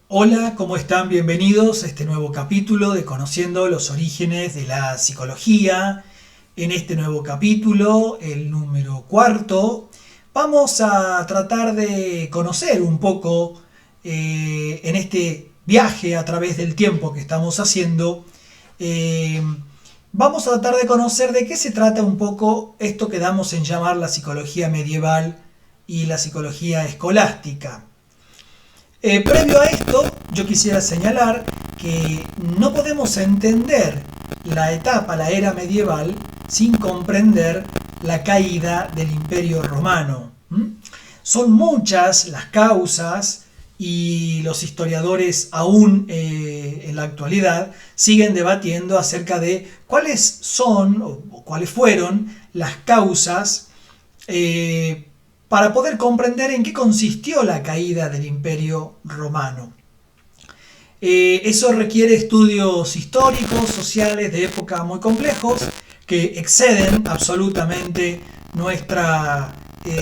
Hola, ¿cómo están? Bienvenidos a este nuevo capítulo de Conociendo los orígenes de la psicología. En este nuevo capítulo, el número cuarto, vamos a tratar de conocer un poco en este viaje a través del tiempo que estamos haciendo. eh, Vamos a tratar de conocer de qué se trata un poco esto que damos en llamar la psicología medieval y la psicología escolástica. Previo a esto, yo quisiera señalar que no podemos entender la era medieval, sin comprender la caída del Imperio Romano. Son muchas las causas y los historiadores aún en la actualidad siguen debatiendo acerca de cuáles son o cuáles fueron las causas para poder comprender en qué consistió la caída del Imperio Romano. Eso requiere estudios históricos, sociales, de época muy complejos, que exceden absolutamente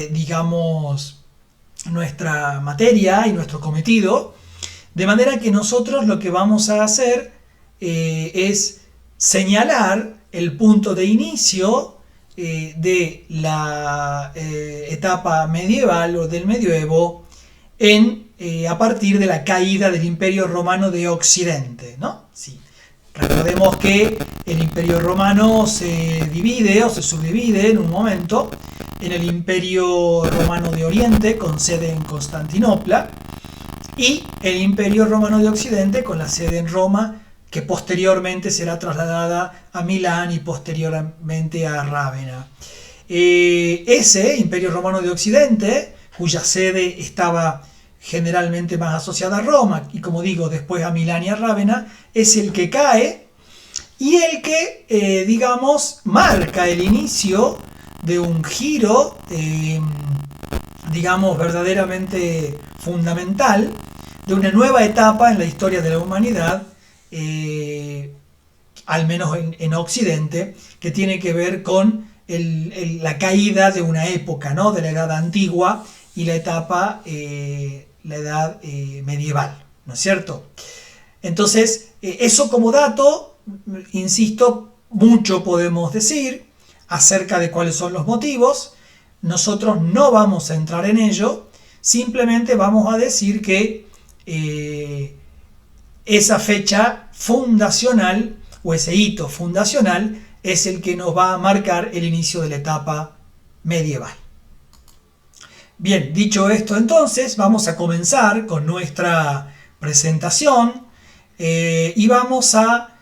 digamos, nuestra materia y nuestro cometido, de manera que nosotros lo que vamos a hacer es señalar el punto de inicio de la etapa medieval o del medioevo a partir de la caída del Imperio Romano de Occidente, ¿no? Sí. Recordemos que el Imperio Romano se divide o se subdivide en un momento en el Imperio Romano de Oriente, con sede en Constantinopla, y el Imperio Romano de Occidente, con la sede en Roma, que posteriormente será trasladada a Milán y posteriormente a Rávena. Ese Imperio Romano de Occidente, cuya sede estaba generalmente más asociada a Roma, y como digo, después a Milán y a Rávena, es el que cae y el que, digamos, marca el inicio de un giro, digamos, verdaderamente fundamental, de una nueva etapa en la historia de la humanidad, al menos en Occidente, que tiene que ver con la caída de una época, ¿no? De la edad antigua y la etapa, la edad medieval, ¿no es cierto? Entonces, eso como dato, insisto, mucho podemos decir acerca de cuáles son los motivos. Nosotros no vamos a entrar en ello, simplemente vamos a decir que esa fecha fundacional o ese hito fundacional es el que nos va a marcar el inicio de la etapa medieval. Bien, dicho esto entonces, vamos a comenzar con nuestra presentación y vamos a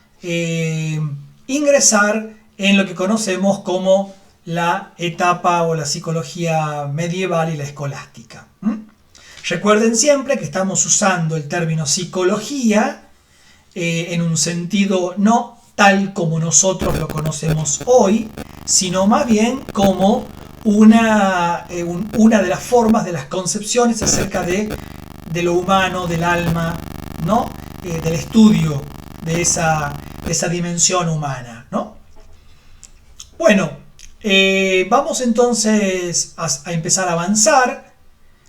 ingresar en lo que conocemos como la etapa o la psicología medieval y la escolástica. Recuerden siempre que estamos usando el término psicología en un sentido no tal como nosotros lo conocemos hoy, sino más bien como una de las formas, de las concepciones acerca de lo humano, del alma, ¿no? Del estudio de esa dimensión humana, ¿no? Bueno, vamos entonces a empezar a avanzar.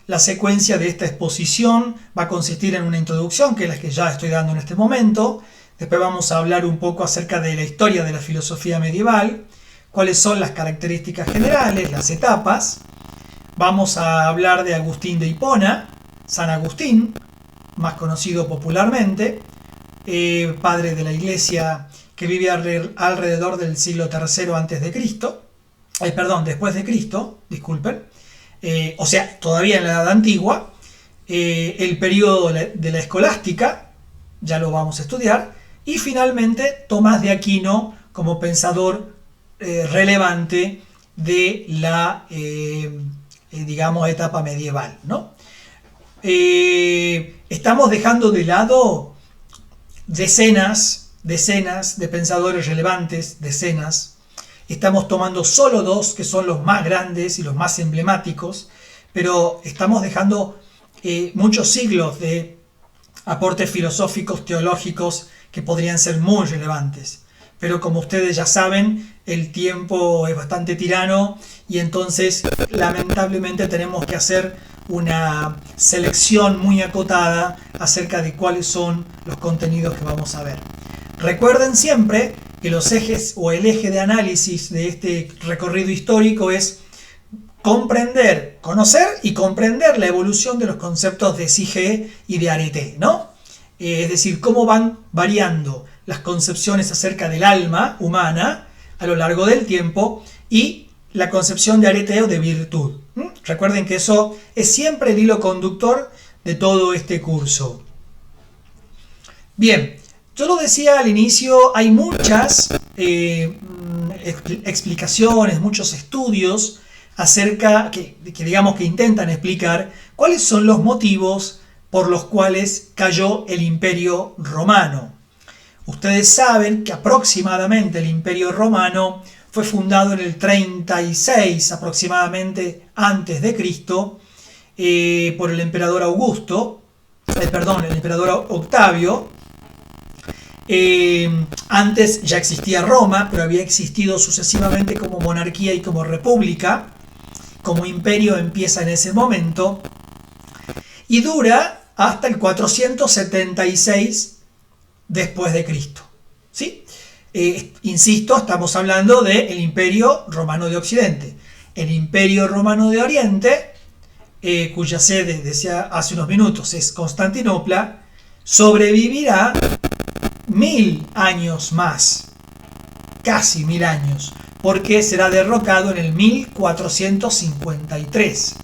La secuencia de esta exposición va a consistir en una introducción, que es la que ya estoy dando en este momento. Después vamos a hablar un poco acerca de la historia de la filosofía medieval, cuáles son las características generales, las etapas. Vamos a hablar de Agustín de Hipona, San Agustín, más conocido popularmente, padre de la Iglesia, que vive alrededor del siglo III antes de Cristo, después de Cristo, disculpen. O sea, todavía en la Edad Antigua, el periodo de la escolástica, ya lo vamos a estudiar, y finalmente Tomás de Aquino como pensador relevante de la, digamos, etapa medieval, ¿no? Estamos dejando de lado decenas de pensadores relevantes, decenas. Estamos tomando solo dos, que son los más grandes y los más emblemáticos, pero estamos dejando muchos siglos de aportes filosóficos, teológicos, que podrían ser muy relevantes. Pero como ustedes ya saben, el tiempo es bastante tirano y entonces lamentablemente tenemos que hacer una selección muy acotada acerca de cuáles son los contenidos que vamos a ver. Recuerden siempre que los ejes o el eje de análisis de este recorrido histórico es comprender, conocer y comprender la evolución de los conceptos de Sige y de Arete, ¿no? Es decir, cómo van variando las concepciones acerca del alma humana a lo largo del tiempo y la concepción de arete o de virtud. Recuerden que eso es siempre el hilo conductor de todo este curso. Bien, yo lo decía al inicio, hay muchas explicaciones, muchos estudios acerca, que digamos que intentan explicar cuáles son los motivos por los cuales cayó el Imperio Romano. Ustedes saben que aproximadamente el Imperio Romano fue fundado en el 36 aproximadamente antes de Cristo por el emperador el emperador Octavio. Antes ya existía Roma, pero había existido sucesivamente como monarquía y como república. Como imperio empieza en ese momento y dura hasta el 476 después de Cristo. ¿Sí? Insisto, estamos hablando del Imperio Romano de Occidente. El Imperio Romano de Oriente, cuya sede, decía hace unos minutos, es Constantinopla, sobrevivirá 1000 años más, casi 1000 años, porque será derrocado en el 1453.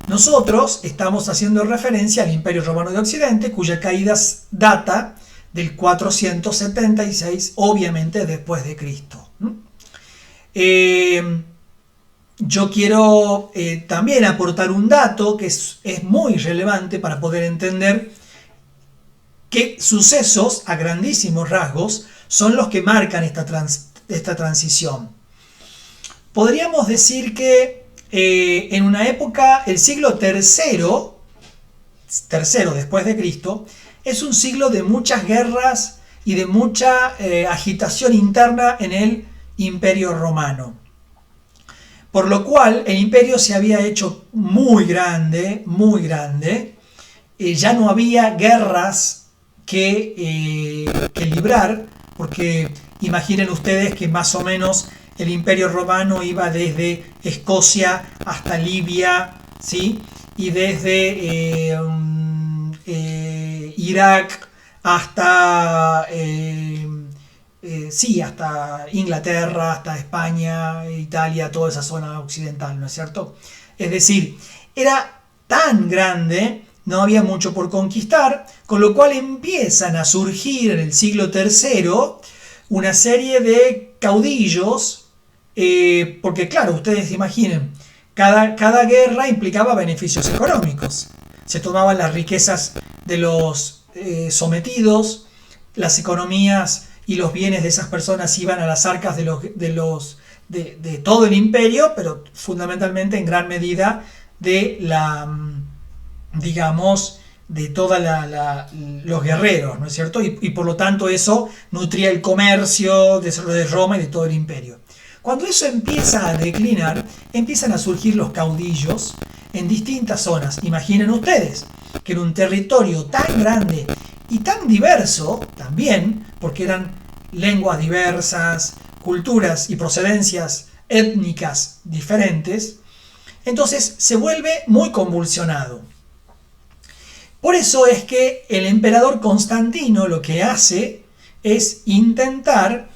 Nosotros estamos haciendo referencia al Imperio Romano de Occidente, cuya caída data del 476, obviamente después de Cristo. Yo quiero también aportar un dato que es muy relevante para poder entender qué sucesos a grandísimos rasgos son los que marcan esta transición. Podríamos decir que en una época, el siglo tercero después de Cristo, es un siglo de muchas guerras y de mucha agitación interna en el Imperio Romano. Por lo cual el imperio se había hecho muy grande, ya no había guerras que librar, porque imaginen ustedes que más o menos el Imperio Romano iba desde Escocia hasta Libia, ¿sí? Y desde Irak hasta hasta Inglaterra, hasta España, Italia, toda esa zona occidental, ¿no es cierto? Es decir, era tan grande, no había mucho por conquistar, con lo cual empiezan a surgir en el siglo III una serie de caudillos, porque claro, ustedes imaginen, cada guerra implicaba beneficios económicos. Se tomaban las riquezas de los sometidos, las economías y los bienes de esas personas iban a las arcas de todo el imperio, pero fundamentalmente en gran medida de de todos los guerreros, ¿no es cierto? Y por lo tanto eso nutría el comercio de Roma y de todo el imperio. Cuando eso empieza a declinar, empiezan a surgir los caudillos en distintas zonas. Imaginen ustedes que en un territorio tan grande y tan diverso también, porque eran lenguas diversas, culturas y procedencias étnicas diferentes, entonces se vuelve muy convulsionado. Por eso es que el emperador Constantino lo que hace es intentar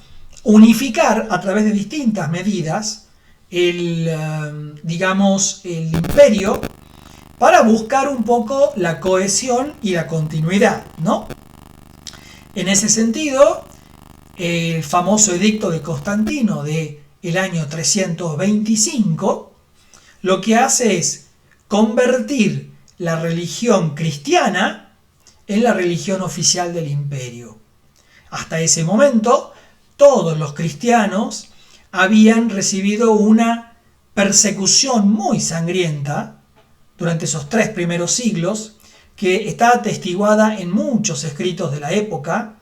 unificar a través de distintas medidas el imperio para buscar un poco la cohesión y la continuidad, ¿no? En ese sentido, el famoso edicto de Constantino del año 325 lo que hace es convertir la religión cristiana en la religión oficial del imperio. Hasta ese momento, todos los cristianos habían recibido una persecución muy sangrienta durante esos 3 primeros siglos, que está atestiguada en muchos escritos de la época,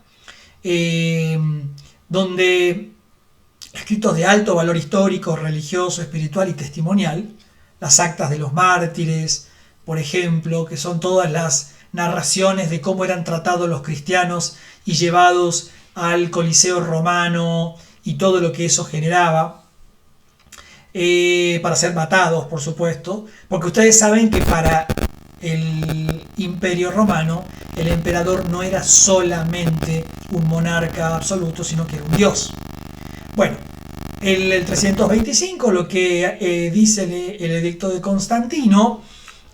donde escritos de alto valor histórico, religioso, espiritual y testimonial, las actas de los mártires, por ejemplo, que son todas las narraciones de cómo eran tratados los cristianos y llevados al Coliseo romano y todo lo que eso generaba, para ser matados, por supuesto, porque ustedes saben que para el Imperio Romano el emperador no era solamente un monarca absoluto, sino que era un dios. Bueno, el 325 lo que dice el edicto de Constantino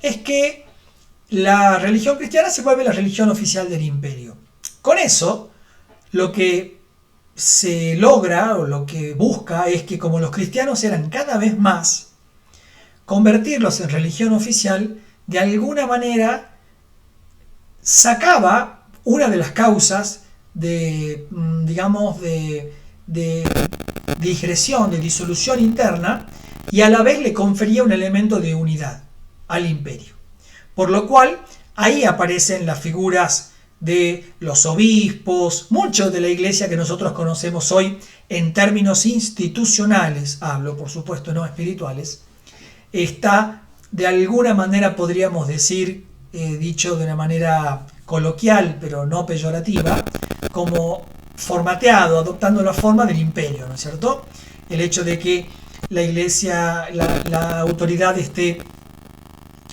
es que la religión cristiana se vuelve la religión oficial del imperio. Con eso, lo que se logra o lo que busca es que, como los cristianos eran cada vez más, convertirlos en religión oficial de alguna manera sacaba una de las causas de, digamos, de digresión, de disolución interna, y a la vez le confería un elemento de unidad al imperio. Por lo cual, ahí aparecen las figuras de los obispos, mucho de la iglesia que nosotros conocemos hoy en términos institucionales, hablo por supuesto no espirituales, está de alguna manera, podríamos decir, dicho de una manera coloquial pero no peyorativa, como formateado, adoptando la forma del imperio, ¿no es cierto? El hecho de que la iglesia, la autoridad esté,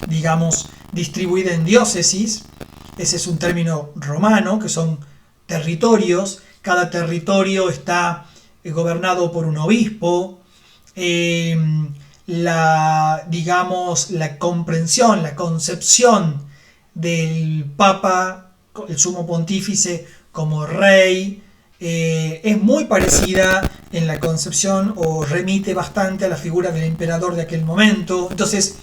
digamos, distribuida en diócesis. Ese es un término romano, que son territorios. Cada territorio está gobernado por un obispo. Digamos, la comprensión, la concepción del Papa, el sumo pontífice, como rey, es muy parecida en la concepción, o remite bastante a la figura del emperador de aquel momento. Entonces,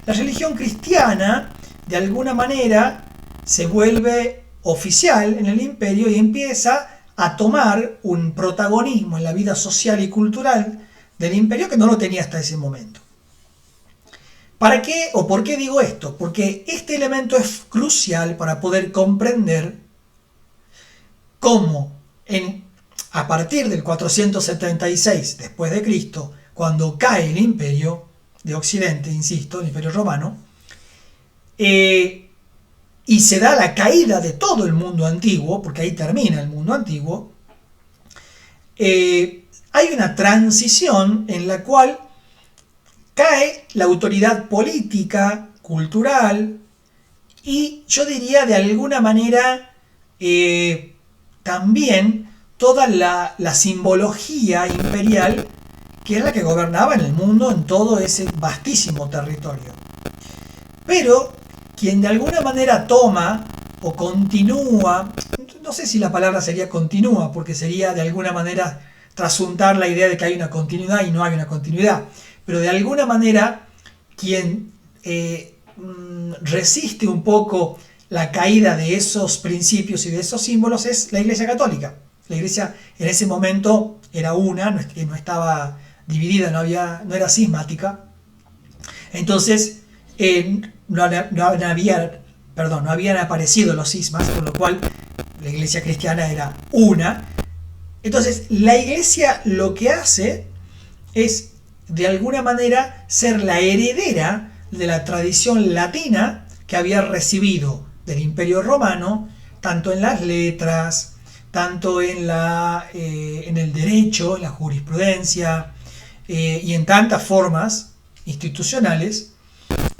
la religión cristiana, de alguna manera, se vuelve oficial en el imperio y empieza a tomar un protagonismo en la vida social y cultural del imperio que no lo tenía hasta ese momento. ¿Para qué o por qué digo esto? Porque este elemento es crucial para poder comprender cómo a partir del 476 después de Cristo, cuando cae el imperio de Occidente, insisto, el imperio romano, y se da la caída de todo el mundo antiguo, porque ahí termina el mundo antiguo, hay una transición en la cual cae la autoridad política, cultural, y yo diría de alguna manera también toda la simbología imperial, que es la que gobernaba en el mundo en todo ese vastísimo territorio. Pero quien de alguna manera toma o continúa, no sé si la palabra sería continúa, porque sería de alguna manera trasuntar la idea de que hay una continuidad y no hay una continuidad, pero de alguna manera quien resiste un poco la caída de esos principios y de esos símbolos es la Iglesia Católica. La Iglesia en ese momento era una, no estaba dividida, no era cismática. Entonces no habían aparecido los cismas, con lo cual la Iglesia cristiana era una. Entonces la Iglesia lo que hace es de alguna manera ser la heredera de la tradición latina que había recibido del Imperio Romano, tanto en las letras, tanto en el derecho, en la jurisprudencia, y en tantas formas institucionales,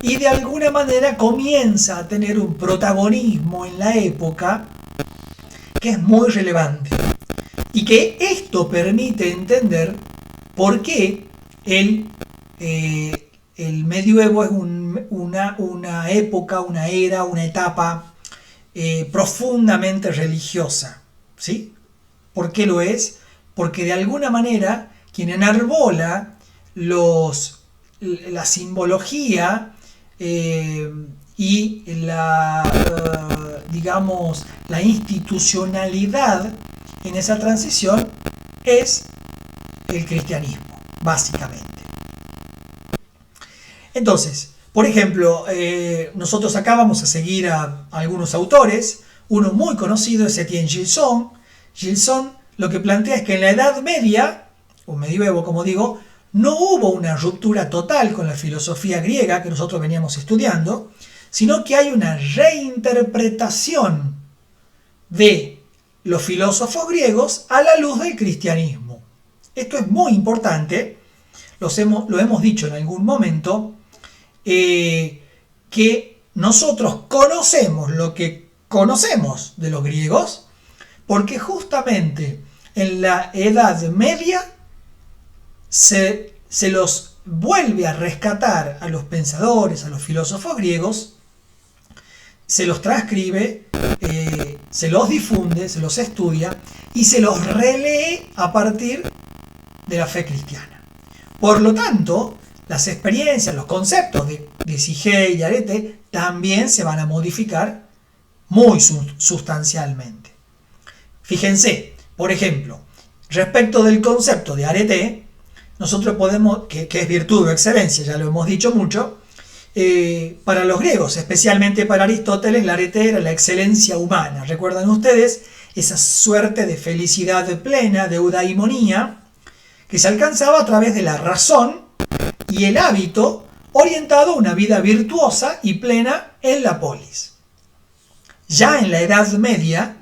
y de alguna manera comienza a tener un protagonismo en la época que es muy relevante, y que esto permite entender por qué el medioevo es una época, una era, una etapa profundamente religiosa, ¿sí? ¿Por qué lo es? Porque de alguna manera quien enarbola la simbología y digamos, la institucionalidad en esa transición es el cristianismo, básicamente. Entonces, por ejemplo, nosotros acá vamos a seguir a algunos autores. Uno muy conocido es Etienne Gilson. Gilson lo que plantea es que en la Edad Media, o medioevo como digo, no hubo una ruptura total con la filosofía griega que nosotros veníamos estudiando, sino que hay una reinterpretación de los filósofos griegos a la luz del cristianismo. Esto es muy importante, lo hemos dicho en algún momento, que nosotros conocemos lo que conocemos de los griegos, porque justamente en la Edad Media se los vuelve a rescatar a los pensadores, a los filósofos griegos, se los transcribe, se los difunde, se los estudia y se los relee a partir de la fe cristiana. Por lo tanto, las experiencias, los conceptos de Sige y Arete también se van a modificar muy sustancialmente. Fíjense, por ejemplo, respecto del concepto de Arete, nosotros podemos, que es virtud o excelencia, ya lo hemos dicho mucho, para los griegos, especialmente para Aristóteles, la arete era la excelencia humana. ¿Recuerdan ustedes esa suerte de felicidad plena, de eudaimonía, que se alcanzaba a través de la razón y el hábito orientado a una vida virtuosa y plena en la polis? Ya en la Edad Media,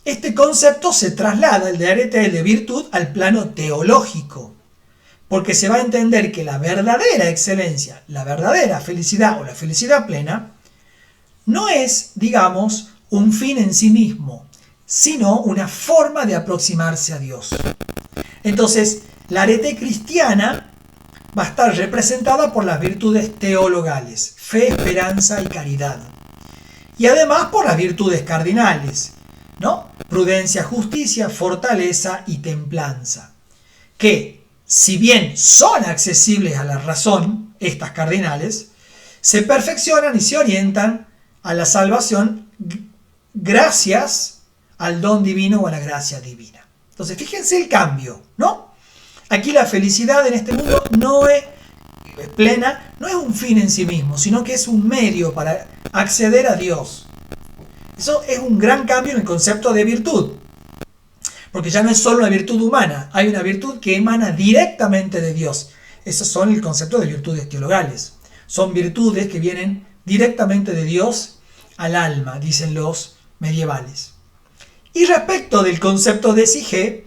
este concepto se traslada, el de arete, el de virtud, al plano teológico, porque se va a entender que la verdadera excelencia, la verdadera felicidad o la felicidad plena, no es, digamos, un fin en sí mismo, sino una forma de aproximarse a Dios. Entonces, la arete cristiana va a estar representada por las virtudes teologales, fe, esperanza y caridad. Y además por las virtudes cardinales, ¿no? Prudencia, justicia, fortaleza y templanza, que, si bien son accesibles a la razón, estas cardinales, se perfeccionan y se orientan a la salvación gracias al don divino o a la gracia divina. Entonces, fíjense el cambio, ¿no? Aquí la felicidad en este mundo no es plena, no es un fin en sí mismo, sino que es un medio para acceder a Dios. Eso es un gran cambio en el concepto de virtud. Porque ya no es solo una virtud humana, hay una virtud que emana directamente de Dios. Esos son el concepto de virtudes teologales. Son virtudes que vienen directamente de Dios al alma, dicen los medievales. Y respecto del concepto de Sige,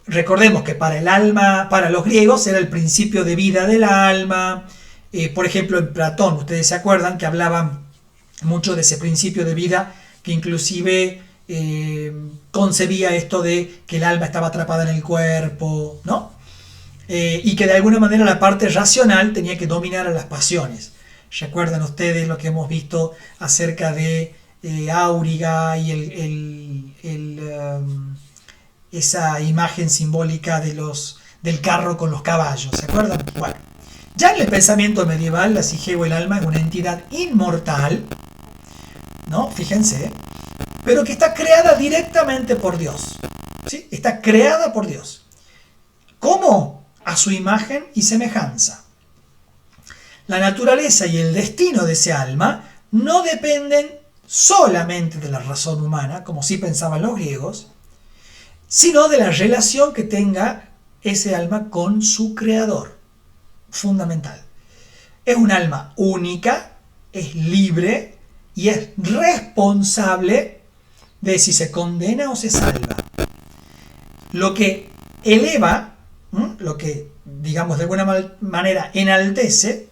recordemos que para el alma, para los griegos era el principio de vida del alma. Por ejemplo, en Platón, ustedes se acuerdan que hablaban mucho de ese principio de vida, que inclusive concebía esto de que el alma estaba atrapada en el cuerpo, ¿no? Y que de alguna manera la parte racional tenía que dominar a las pasiones. ¿Recuerdan ustedes lo que hemos visto acerca de Auriga y esa imagen simbólica del carro con los caballos? ¿Se acuerdan? Bueno, ya en el pensamiento medieval, la Sige o el alma es una entidad inmortal, ¿no? Fíjense, pero que está creada directamente por Dios, ¿sí? Está creada por Dios. ¿Cómo? A su imagen y semejanza. La naturaleza y el destino de ese alma no dependen solamente de la razón humana, como sí pensaban los griegos, sino de la relación que tenga ese alma con su creador. Fundamental. Es un alma única, es libre y es responsable de si se condena o se salva. Lo que eleva, lo que, digamos, de alguna manera enaltece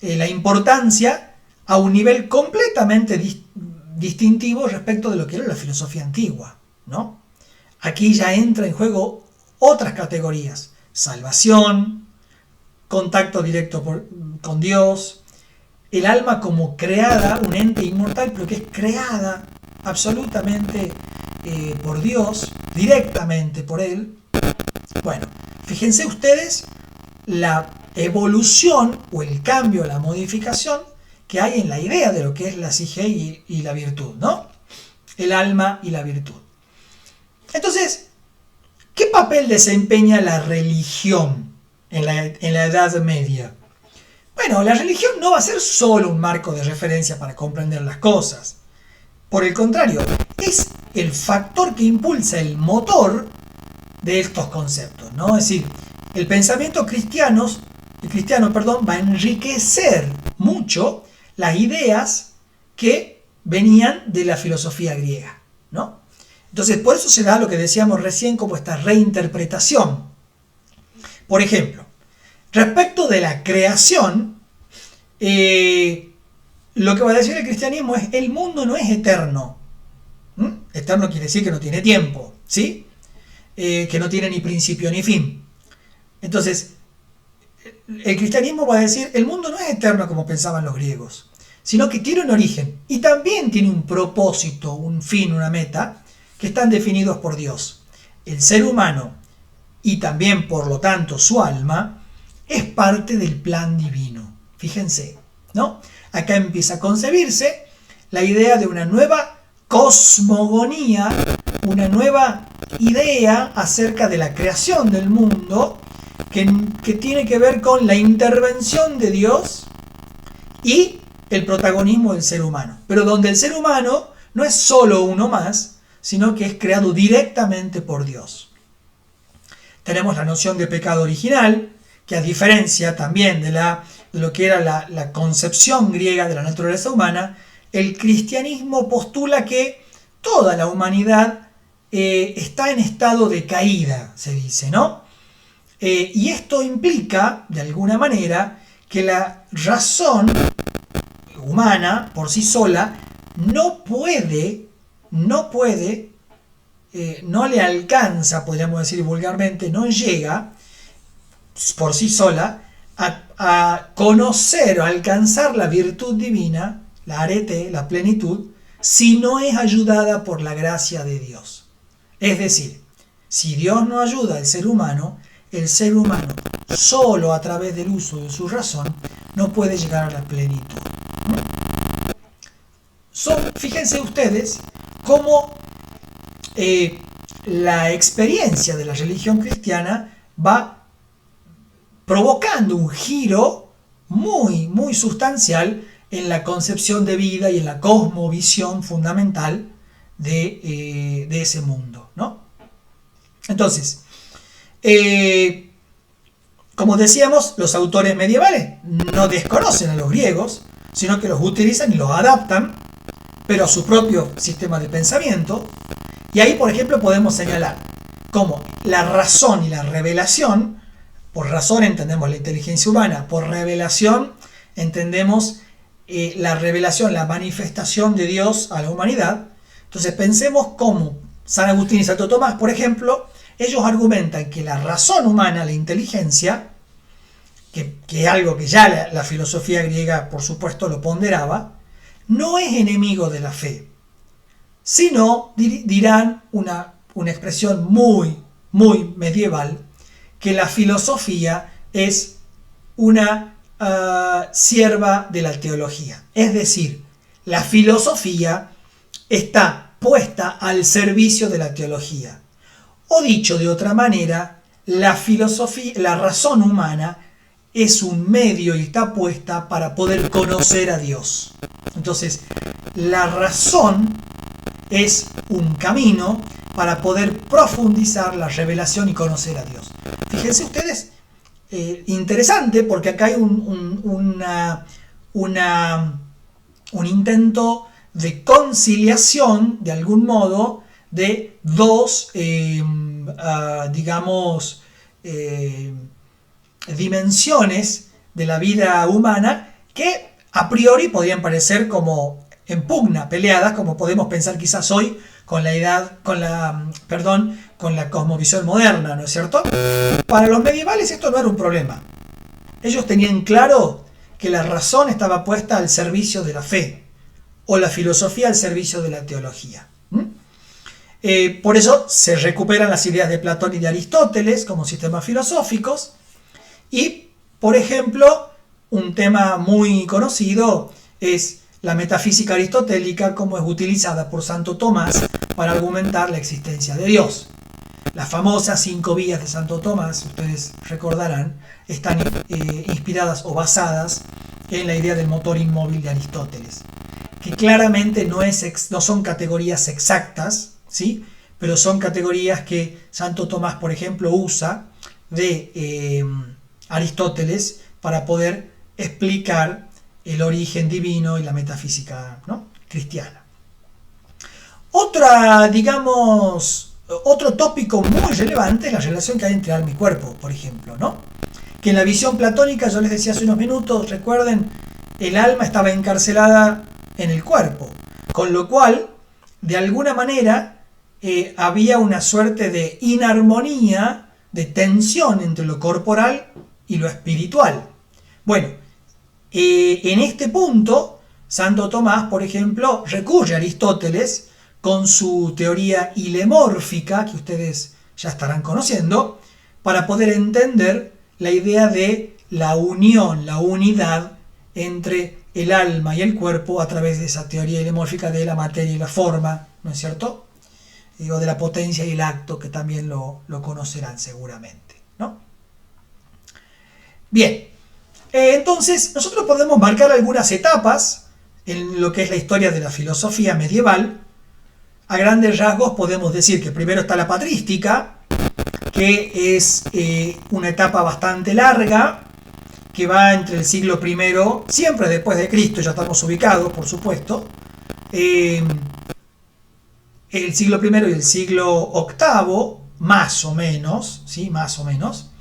la importancia a un nivel completamente distintivo respecto de lo que era la filosofía antigua, ¿no? Aquí ya entra en juego otras categorías: salvación, contacto directo con Dios, el alma como creada, un ente inmortal, pero que es creada absolutamente por Dios, directamente por Él. Bueno, fíjense ustedes la evolución o el cambio, la modificación que hay en la idea de lo que es la Sige y la virtud, ¿no? El alma y la virtud. Entonces, ¿qué papel desempeña la religión en la Edad Media? Bueno, la religión no va a ser solo un marco de referencia para comprender las cosas. Por el contrario, es el factor que impulsa el motor de estos conceptos, ¿no? Es decir, el pensamiento cristiano va a enriquecer mucho las ideas que venían de la filosofía griega, ¿no? Entonces, por eso se da lo que decíamos recién como esta reinterpretación. Por ejemplo, respecto de la creación, lo que va a decir el cristianismo es: el mundo no es eterno. Eterno quiere decir que no tiene tiempo, ¿sí? Que no tiene ni principio ni fin. Entonces, el cristianismo va a decir: el mundo no es eterno como pensaban los griegos, sino que tiene un origen y también tiene un propósito, un fin, una meta, que están definidos por Dios. El ser humano, y también por lo tanto su alma, es parte del plan divino. Fíjense, ¿no? Acá empieza a concebirse la idea de una nueva cosmogonía, una nueva idea acerca de la creación del mundo, que tiene que ver con la intervención de Dios y el protagonismo del ser humano. Pero donde el ser humano no es solo uno más, sino que es creado directamente por Dios. Tenemos la noción de pecado original, que a diferencia también de lo que era la concepción griega de la naturaleza humana, el cristianismo postula que toda la humanidad está en estado de caída, se dice, ¿no? Y esto implica, de alguna manera, que la razón humana por sí sola no le alcanza, podríamos decir vulgarmente, no llega por sí sola a conocer o alcanzar la virtud divina, la arete, la plenitud, si no es ayudada por la gracia de Dios. Es decir, si Dios no ayuda al ser humano, el ser humano solo a través del uso de su razón no puede llegar a la plenitud. Fíjense ustedes cómo la experiencia de la religión cristiana va provocando un giro muy, muy sustancial en la concepción de vida y en la cosmovisión fundamental de ese mundo, ¿no? Entonces, como decíamos, los autores medievales no desconocen a los griegos, sino que los utilizan y los adaptan, pero a su propio sistema de pensamiento. Y ahí, por ejemplo, podemos señalar cómo la razón y la revelación, por razón entendemos la inteligencia humana, por revelación entendemos la revelación, la manifestación de Dios a la humanidad. Entonces pensemos cómo San Agustín y Santo Tomás, por ejemplo, ellos argumentan que la razón humana, la inteligencia, que es algo que ya la filosofía griega, por supuesto, lo ponderaba, no es enemigo de la fe, sino, dirán una expresión muy, muy medieval, que la filosofía es una sierva de la teología. Es decir, la filosofía está puesta al servicio de la teología. O dicho de otra manera, la razón humana es un medio y está puesta para poder conocer a Dios. Entonces, la razón es un camino para poder profundizar la revelación y conocer a Dios. Fíjense ustedes, interesante, porque acá hay un intento de conciliación, de algún modo, de dos, dimensiones de la vida humana que a priori podrían parecer como en pugna, peleadas, como podemos pensar quizás hoy con la cosmovisión moderna, ¿no es cierto? Para los medievales esto no era un problema. Ellos tenían claro que la razón estaba puesta al servicio de la fe, o la filosofía al servicio de la teología. Por eso se recuperan las ideas de Platón y de Aristóteles como sistemas filosóficos. Y, por ejemplo, un tema muy conocido es la metafísica aristotélica, como es utilizada por Santo Tomás para argumentar la existencia de Dios. Las famosas 5 vías de Santo Tomás, ustedes recordarán, están inspiradas o basadas en la idea del motor inmóvil de Aristóteles, que claramente no son categorías exactas, ¿sí? Pero son categorías que Santo Tomás, por ejemplo, usa de Aristóteles para poder explicar el origen divino y la metafísica, ¿no?, cristiana. Otro tópico muy relevante es la relación que hay entre alma y cuerpo, por ejemplo, ¿no? Que en la visión platónica, yo les decía hace unos minutos, recuerden, el alma estaba encarcelada en el cuerpo, con lo cual, de alguna manera, había una suerte de inarmonía, de tensión entre lo corporal y lo espiritual. Bueno, en este punto, Santo Tomás, por ejemplo, recurre a Aristóteles con su teoría hilemórfica, que ustedes ya estarán conociendo, para poder entender la idea de la unión, la unidad entre el alma y el cuerpo a través de esa teoría hilemórfica de la materia y la forma, ¿no es cierto? O de la potencia y el acto, que también lo conocerán seguramente, ¿no? Bien, entonces nosotros podemos marcar algunas etapas en lo que es la historia de la filosofía medieval. A grandes rasgos podemos decir que primero está la patrística, que es una etapa bastante larga, que va entre el siglo I, siempre después de Cristo, ya estamos ubicados, por supuesto, el siglo I y el siglo VIII, más o menos, ¿sí? Más o menos.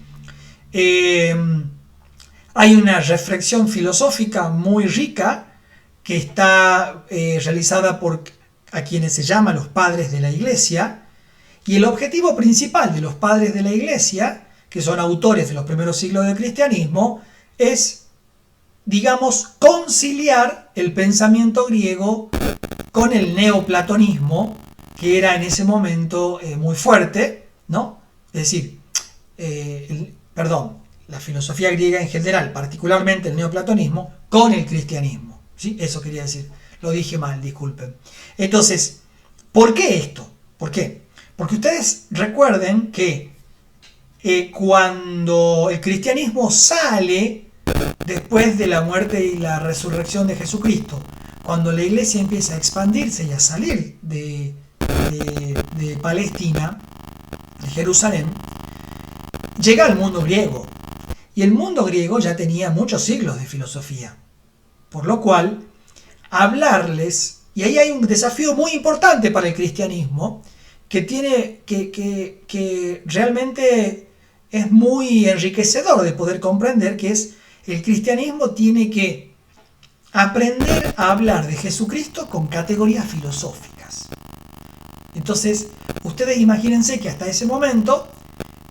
Hay una reflexión filosófica muy rica que está realizada por a quienes se llama los padres de la Iglesia, y el objetivo principal de los padres de la Iglesia, que son autores de los primeros siglos del cristianismo, es, digamos, conciliar el pensamiento griego con el neoplatonismo, que era en ese momento muy fuerte, ¿no? Es decir, la filosofía griega en general, particularmente el neoplatonismo, con el cristianismo, ¿sí? Eso quería decir. Lo dije mal, disculpen. Entonces, ¿por qué esto? ¿Por qué? Porque ustedes recuerden que cuando el cristianismo sale después de la muerte y la resurrección de Jesucristo, cuando la iglesia empieza a expandirse y a salir de Palestina, de Jerusalén, llega al mundo griego. Y el mundo griego ya tenía muchos siglos de filosofía. Por lo cual, hablarles, y ahí hay un desafío muy importante para el cristianismo, que realmente es muy enriquecedor de poder comprender, que es el cristianismo tiene que aprender a hablar de Jesucristo con categorías filosóficas. Entonces, ustedes imagínense que hasta ese momento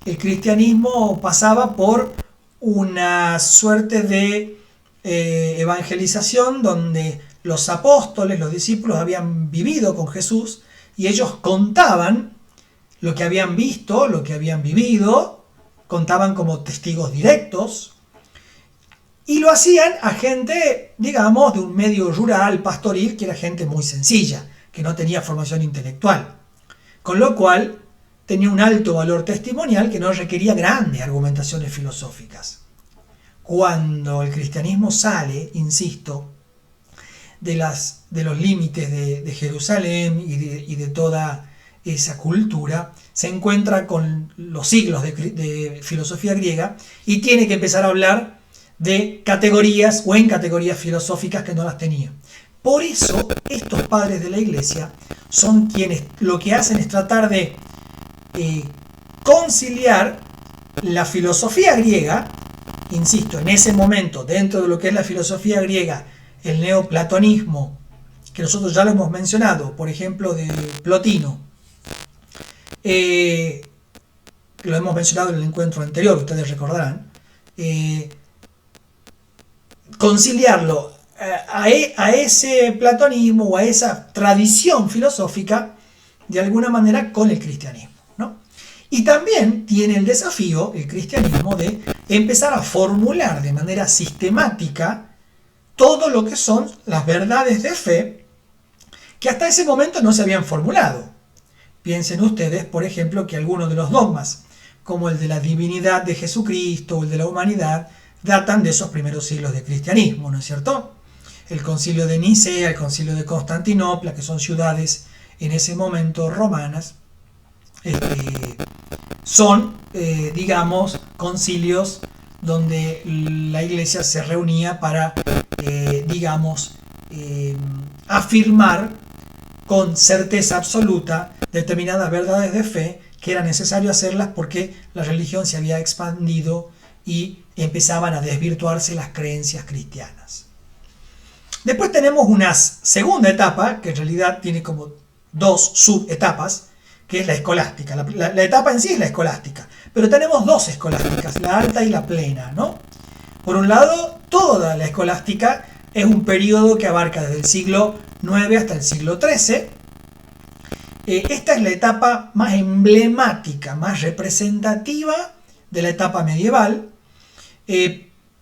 el cristianismo pasaba por una suerte de evangelización donde los apóstoles, los discípulos habían vivido con Jesús y ellos contaban lo que habían visto, lo que habían vivido, contaban como testigos directos y lo hacían a gente, digamos, de un medio rural, pastoril, que era gente muy sencilla, que no tenía formación intelectual, con lo cual tenía un alto valor testimonial que no requería grandes argumentaciones filosóficas. Cuando el cristianismo sale, insisto, de los límites de Jerusalén y de toda esa cultura, se encuentra con los siglos de filosofía griega y tiene que empezar a hablar de categorías o en categorías filosóficas que no las tenía. Por eso, estos padres de la iglesia son quienes lo que hacen es tratar de conciliar la filosofía griega, insisto, en ese momento, dentro de lo que es la filosofía griega, el neoplatonismo, que nosotros ya lo hemos mencionado, por ejemplo, de Plotino, lo hemos mencionado en el encuentro anterior, ustedes recordarán, conciliarlo a ese platonismo o a esa tradición filosófica de alguna manera con el cristianismo, ¿no? Y también tiene el desafío, el cristianismo, de empezar a formular de manera sistemática todo lo que son las verdades de fe que hasta ese momento no se habían formulado. Piensen ustedes, por ejemplo, que algunos de los dogmas, como el de la divinidad de Jesucristo o el de la humanidad, datan de esos primeros siglos de cristianismo, ¿no es cierto? El concilio de Nicea, el concilio de Constantinopla, que son ciudades en ese momento romanas, son, digamos, concilios donde la iglesia se reunía para, digamos, afirmar con certeza absoluta determinadas verdades de fe que era necesario hacerlas porque la religión se había expandido y empezaban a desvirtuarse las creencias cristianas. Después tenemos una segunda etapa, que en realidad tiene como dos subetapas, que es la escolástica. La etapa en sí es la escolástica, pero tenemos dos escolásticas, la alta y la plena, ¿no? Por un lado, toda la escolástica es un periodo que abarca desde el siglo IX hasta el siglo XIII. Esta es la etapa más emblemática, más representativa de la etapa medieval,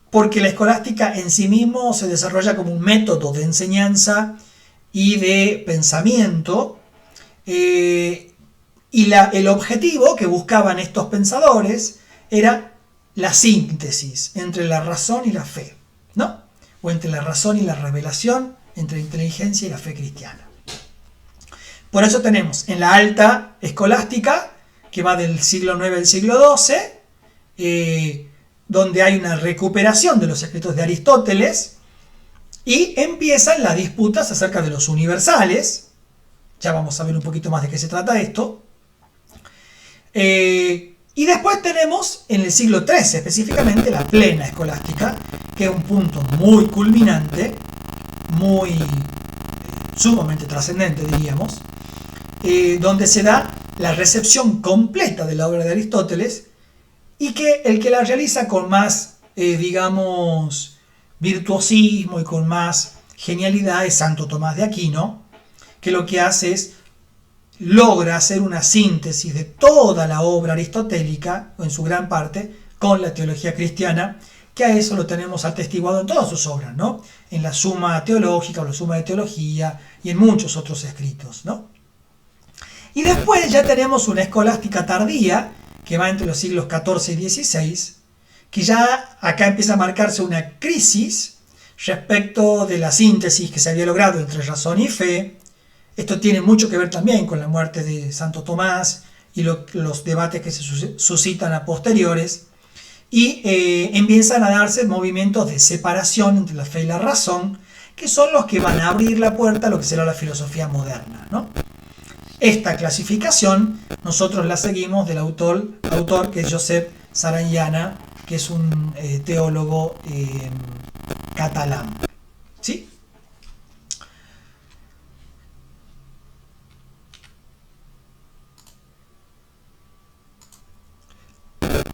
porque la escolástica en sí mismo se desarrolla como un método de enseñanza y de pensamiento, y el objetivo que buscaban estos pensadores era la síntesis entre la razón y la fe, ¿no? O entre la razón y la revelación, entre la inteligencia y la fe cristiana. Por eso tenemos en la alta escolástica, que va del siglo IX al siglo XII, donde hay una recuperación de los escritos de Aristóteles, y empiezan las disputas acerca de los universales. Ya vamos a ver un poquito más de qué se trata esto. Y después tenemos en el siglo XIII específicamente la plena escolástica, que es un punto muy culminante, muy sumamente trascendente, diríamos, donde se da la recepción completa de la obra de Aristóteles, y que el que la realiza con más, digamos, virtuosismo y con más genialidad es Santo Tomás de Aquino, que lo que hace es logra hacer una síntesis de toda la obra aristotélica, o en su gran parte, con la teología cristiana, que a eso lo tenemos atestiguado en todas sus obras, ¿no? En la Suma Teológica o la Suma de Teología y en muchos otros escritos, ¿no? Y después ya tenemos una escolástica tardía, que va entre los siglos XIV y XVI, que ya acá empieza a marcarse una crisis respecto de la síntesis que se había logrado entre razón y fe. Esto tiene mucho que ver también con la muerte de Santo Tomás y los debates que se suscitan a posteriores, y empiezan a darse movimientos de separación entre la fe y la razón, que son los que van a abrir la puerta a lo que será la filosofía moderna, ¿no? Esta clasificación nosotros la seguimos del autor que es Josep Saranyana, que es un teólogo catalán, ¿sí?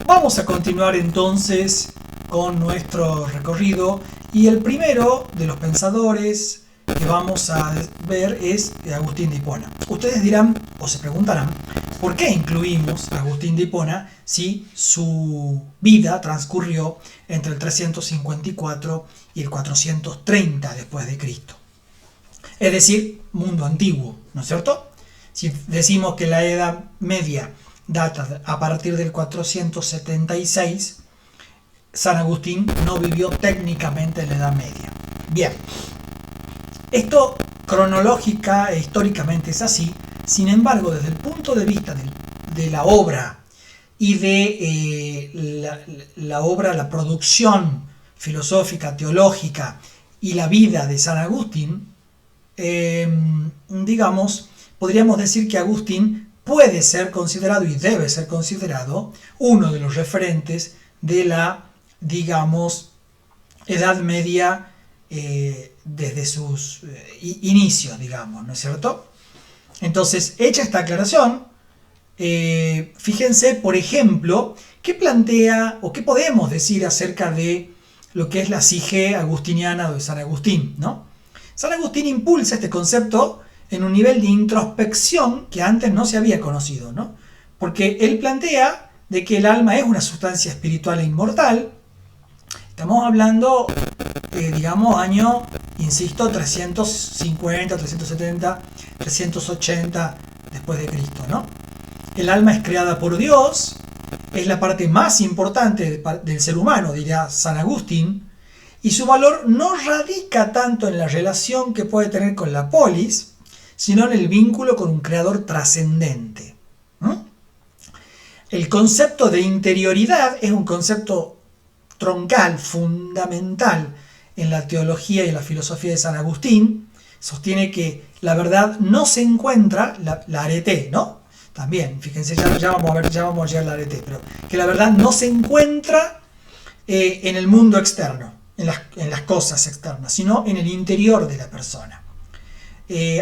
Vamos a continuar entonces con nuestro recorrido, y el primero de los pensadores que vamos a ver es Agustín de Hipona. Ustedes dirán o se preguntarán por qué incluimos a Agustín de Hipona si su vida transcurrió entre el 354 y el 430 después de Cristo. Es decir, mundo antiguo, ¿no es cierto? Si decimos que la Edad Media data a partir del 476, San Agustín no vivió técnicamente en la Edad Media. Bien, esto cronológica e históricamente es así. Sin embargo, desde el punto de vista de la obra y de la obra, la producción filosófica, teológica y la vida de San Agustín, digamos, podríamos decir que Agustín puede ser considerado y debe ser considerado uno de los referentes de la, digamos, Edad Media desde sus inicios, digamos, ¿no es cierto? Entonces, hecha esta aclaración, fíjense, por ejemplo, qué plantea o qué podemos decir acerca de lo que es la psique agustiniana de San Agustín, ¿no? San Agustín impulsa este concepto en un nivel de introspección que antes no se había conocido, ¿no? Porque él plantea de que el alma es una sustancia espiritual e inmortal. Estamos hablando, digamos, año, insisto, 350, 370, 380 después de Cristo, ¿no? El alma es creada por Dios, es la parte más importante del ser humano, diría San Agustín, y su valor no radica tanto en la relación que puede tener con la polis, sino en el vínculo con un creador trascendente. El concepto de interioridad es un concepto troncal, fundamental en la teología y en la filosofía de San Agustín. Sostiene que la verdad no se encuentra, la arete, ¿no? También, fíjense, ya vamos a llegar a la arete, pero que la verdad no se encuentra en el mundo externo, en las cosas externas, sino en el interior de la persona.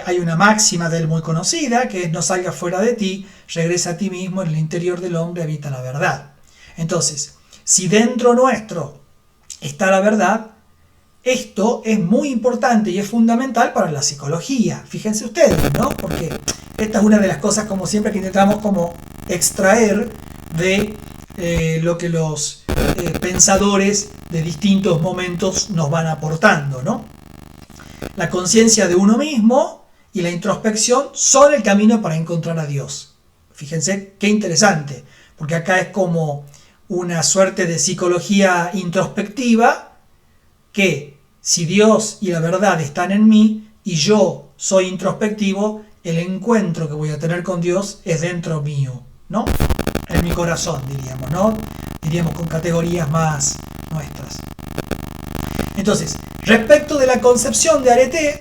Hay una máxima de él muy conocida, que es: no salgas fuera de ti, regresa a ti mismo, en el interior del hombre habita la verdad. Entonces, si dentro nuestro está la verdad, esto es muy importante y es fundamental para la psicología. Fíjense ustedes, ¿no? Porque esta es una de las cosas, como siempre, que intentamos como extraer de lo que los pensadores de distintos momentos nos van aportando, ¿no? La conciencia de uno mismo y la introspección son el camino para encontrar a Dios. Fíjense qué interesante, porque acá es como una suerte de psicología introspectiva, que si Dios y la verdad están en mí y yo soy introspectivo, el encuentro que voy a tener con Dios es dentro mío, ¿no? En mi corazón, diríamos, ¿no? Diríamos con categorías más nuestras. Entonces, respecto de la concepción de arete,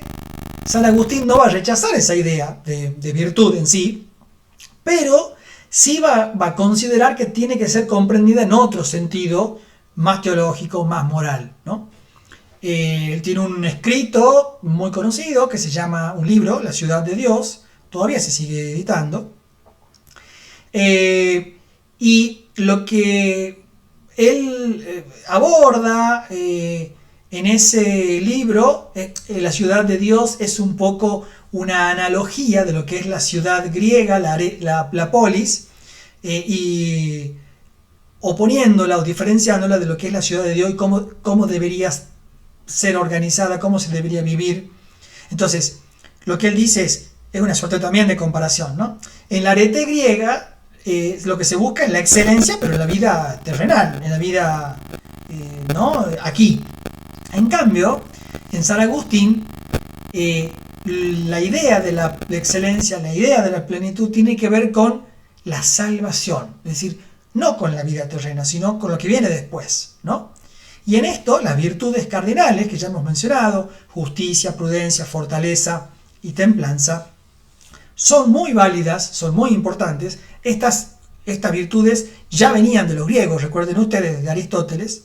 San Agustín no va a rechazar esa idea de virtud en sí, pero sí va a considerar que tiene que ser comprendida en otro sentido, más teológico, más moral, ¿no? Él tiene un escrito muy conocido que se llama, un libro, La ciudad de Dios, todavía se sigue editando, y lo que él aborda en ese libro, La ciudad de Dios, es un poco una analogía de lo que es la ciudad griega, la polis, y oponiéndola o diferenciándola de lo que es la ciudad de Dios y cómo debería ser organizada, cómo se debería vivir. Entonces, lo que él dice es una suerte también de comparación, ¿no? En la arete griega, lo que se busca es la excelencia, pero en la vida terrenal, en la vida, ¿no? Aquí. En cambio, en San Agustín, la idea de la excelencia, la idea de la plenitud tiene que ver con la salvación, es decir, no con la vida terrena, sino con lo que viene después, ¿no? Y en esto, las virtudes cardinales que ya hemos mencionado, justicia, prudencia, fortaleza y templanza, son muy válidas, son muy importantes. Estas virtudes ya venían de los griegos, recuerden ustedes, de Aristóteles,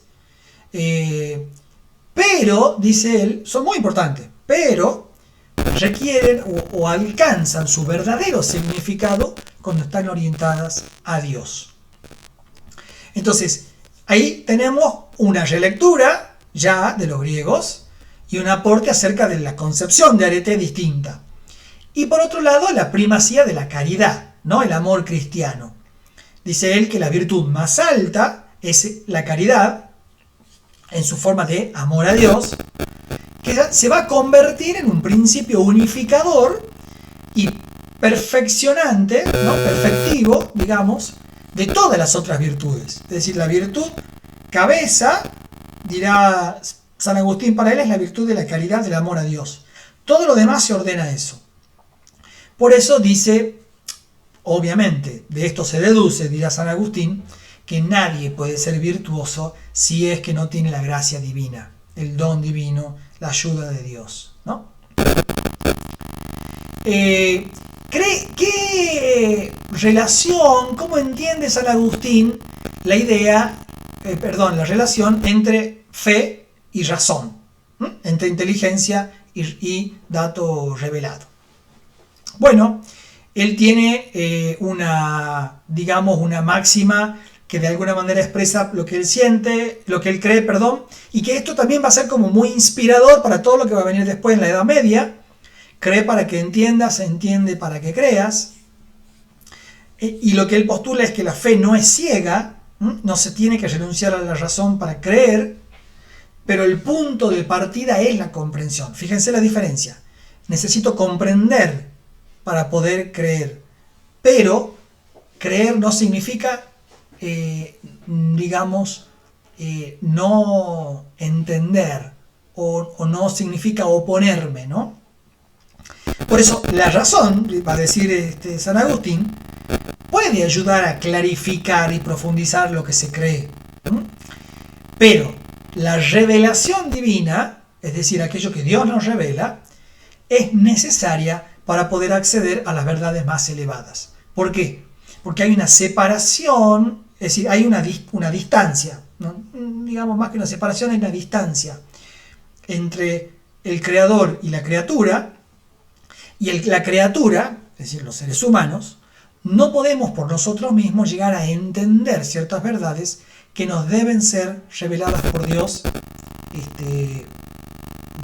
pero, dice él, son muy importantes, pero requieren o alcanzan su verdadero significado cuando están orientadas a Dios. Entonces, ahí tenemos una relectura ya de los griegos y un aporte acerca de la concepción de arete distinta. Y por otro lado, la primacía de la caridad, ¿no? El amor cristiano. Dice él que la virtud más alta es la caridad, en su forma de amor a Dios, que se va a convertir en un principio unificador y perfeccionante, ¿no? Perfectivo, digamos, de todas las otras virtudes. Es decir, la virtud cabeza, dirá San Agustín, para él es la virtud de la caridad, del amor a Dios. Todo lo demás se ordena a eso. Por eso dice, obviamente, de esto se deduce, dirá San Agustín, que nadie puede ser virtuoso si es que no tiene la gracia divina, el don divino, la ayuda de Dios, ¿no? ¿Qué relación, cómo entiende San Agustín la relación entre fe y razón, entre inteligencia y dato revelado? Bueno, él tiene una máxima que de alguna manera expresa lo que él siente, lo que él cree, y que esto también va a ser como muy inspirador para todo lo que va a venir después en la Edad Media. Cree para que entiendas, entiende para que creas. Y lo que él postula es que la fe no es ciega, no se tiene que renunciar a la razón para creer, pero el punto de partida es la comprensión. Fíjense la diferencia. Necesito comprender para poder creer, pero creer no significa, no entender, o no significa oponerme, ¿no? Por eso la razón, va a decir San Agustín, puede ayudar a clarificar y profundizar lo que se cree. Pero la revelación divina, es decir, aquello que Dios nos revela, es necesaria para poder acceder a las verdades más elevadas. ¿Por qué? Porque hay una separación, es decir, hay una distancia, ¿no? Digamos más que una separación, hay una distancia entre el creador y la criatura, y la criatura, es decir, los seres humanos, no podemos por nosotros mismos llegar a entender ciertas verdades que nos deben ser reveladas por Dios,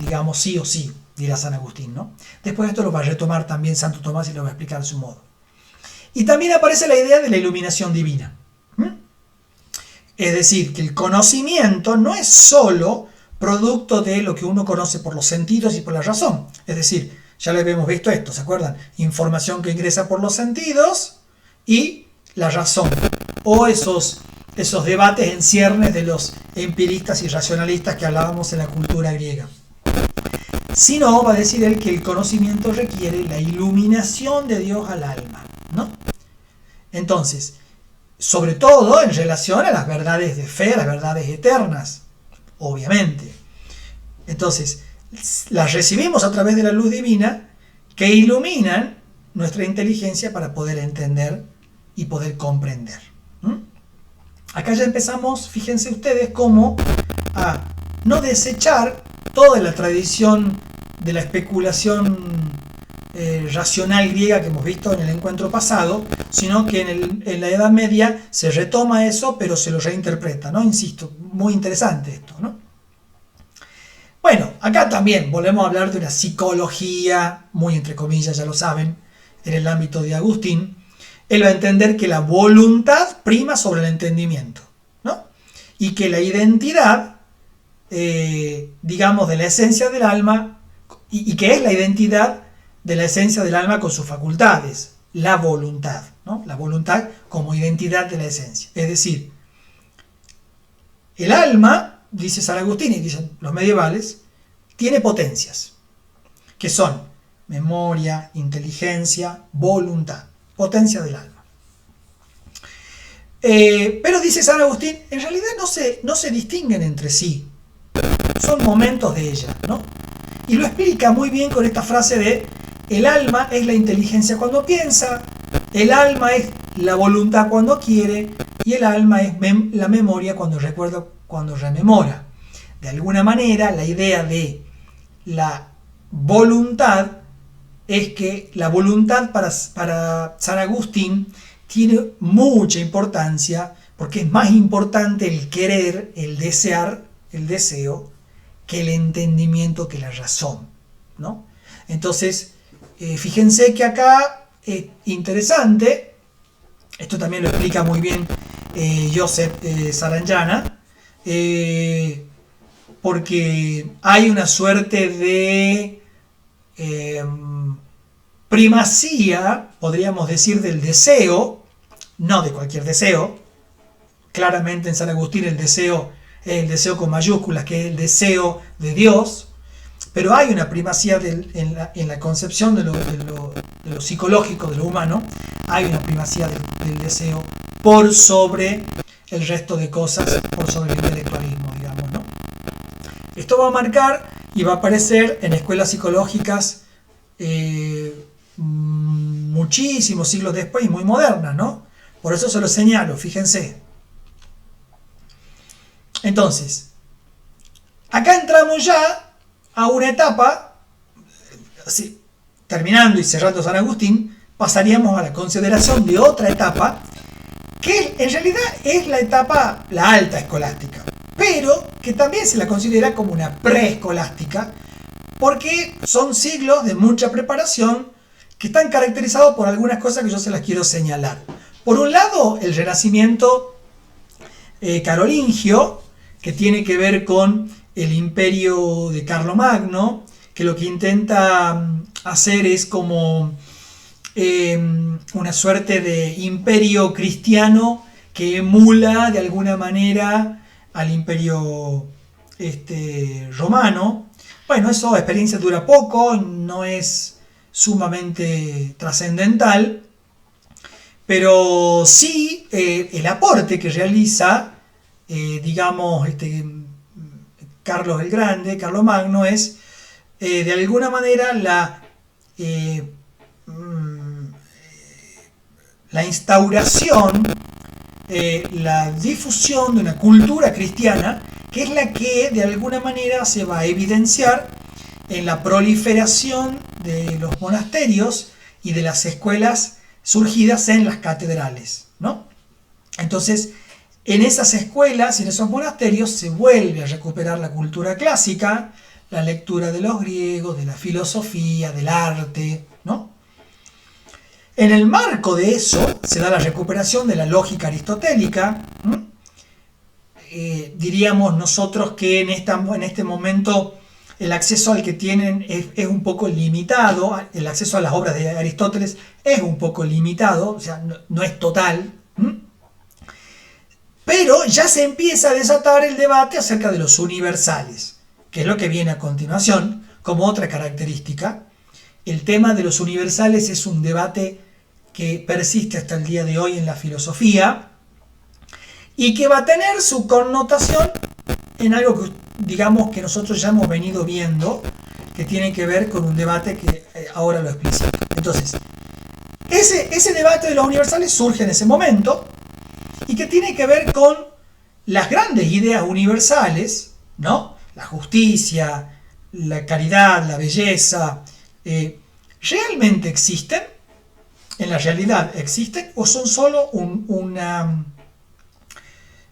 digamos sí o sí, dirá San Agustín, ¿no? Después esto lo va a retomar también Santo Tomás y lo va a explicar a su modo. Y también aparece la idea de la iluminación divina. Es decir, que el conocimiento no es solo producto de lo que uno conoce por los sentidos y por la razón. Es decir, ya le habíamos visto esto, ¿se acuerdan? Información que ingresa por los sentidos y la razón. O esos debates en ciernes de los empiristas y racionalistas que hablábamos en la cultura griega. Sino, va a decir él, que el conocimiento requiere la iluminación de Dios al alma, ¿no? Entonces, sobre todo en relación a las verdades de fe, a las verdades eternas, obviamente. Entonces, las recibimos a través de la luz divina que iluminan nuestra inteligencia para poder entender y poder comprender. Acá ya empezamos, fíjense ustedes, cómo a no desechar toda la tradición de la especulación racional griega que hemos visto en el encuentro pasado, sino que en la Edad Media se retoma eso, pero se lo reinterpreta, ¿no? Insisto, muy interesante esto, ¿no? Bueno, acá también volvemos a hablar de una psicología, muy entre comillas, ya lo saben, en el ámbito de Agustín. Él va a entender que la voluntad prima sobre el entendimiento, ¿no? Y que la identidad, digamos, de la esencia del alma, y que es la identidad de la esencia del alma con sus facultades, la voluntad, ¿no? La voluntad como identidad de la esencia. Es decir, el alma, dice San Agustín y dicen los medievales, tiene potencias, que son memoria, inteligencia, voluntad, potencia del alma. Pero dice San Agustín, en realidad no se distinguen entre sí, son momentos de ella, ¿no? Y lo explica muy bien con esta frase de: el alma es la inteligencia cuando piensa, el alma es la voluntad cuando quiere, y el alma es la memoria cuando recuerda, cuando rememora. De alguna manera, la idea de la voluntad es que la voluntad para San Agustín tiene mucha importancia, porque es más importante el querer, el desear, el deseo, que el entendimiento, que la razón, ¿no? Entonces, fíjense que acá es interesante, esto también lo explica muy bien Joseph Sarayana, porque hay una suerte de primacía, podríamos decir, del deseo, no de cualquier deseo. Claramente en San Agustín el deseo es el deseo con mayúsculas, que es el deseo de Dios, pero hay una primacía en la concepción de lo psicológico, de lo humano, hay una primacía del deseo por sobre el resto de cosas, por sobre el intelectualismo, digamos, ¿no? Esto va a marcar y va a aparecer en escuelas psicológicas muchísimos siglos después y muy modernas, ¿no? Por eso se lo señalo, fíjense. Entonces, acá entramos ya a una etapa, así, terminando y cerrando San Agustín, pasaríamos a la consideración de otra etapa, que en realidad es la etapa, la alta escolástica, pero que también se la considera como una preescolástica, porque son siglos de mucha preparación que están caracterizados por algunas cosas que yo se las quiero señalar. Por un lado, el Renacimiento carolingio, que tiene que ver con el imperio de Carlomagno, que lo que intenta hacer es como una suerte de imperio cristiano que emula de alguna manera al imperio romano. Bueno, esa experiencia dura poco, no es sumamente trascendental, pero sí el aporte que realiza digamos, Carlos el Grande, Carlos Magno, es de alguna manera la instauración, la difusión de una cultura cristiana, que es la que de alguna manera se va a evidenciar en la proliferación de los monasterios y de las escuelas surgidas en las catedrales, ¿no? Entonces, en esas escuelas y en esos monasterios se vuelve a recuperar la cultura clásica, la lectura de los griegos, de la filosofía, del arte, ¿no? En el marco de eso se da la recuperación de la lógica aristotélica. Diríamos nosotros que en este momento el acceso al que tienen es un poco limitado, el acceso a las obras de Aristóteles es un poco limitado, o sea, no es total. Pero ya se empieza a desatar el debate acerca de los universales, que es lo que viene a continuación como otra característica. El tema de los universales es un debate que persiste hasta el día de hoy en la filosofía y que va a tener su connotación en algo que, digamos, que nosotros ya hemos venido viendo, que tiene que ver con un debate que ahora lo explicito. Entonces, ese debate de los universales surge en ese momento y que tiene que ver con las grandes ideas universales, ¿no? La justicia, la caridad, la belleza, ¿realmente existen? ¿En la realidad existen o son solo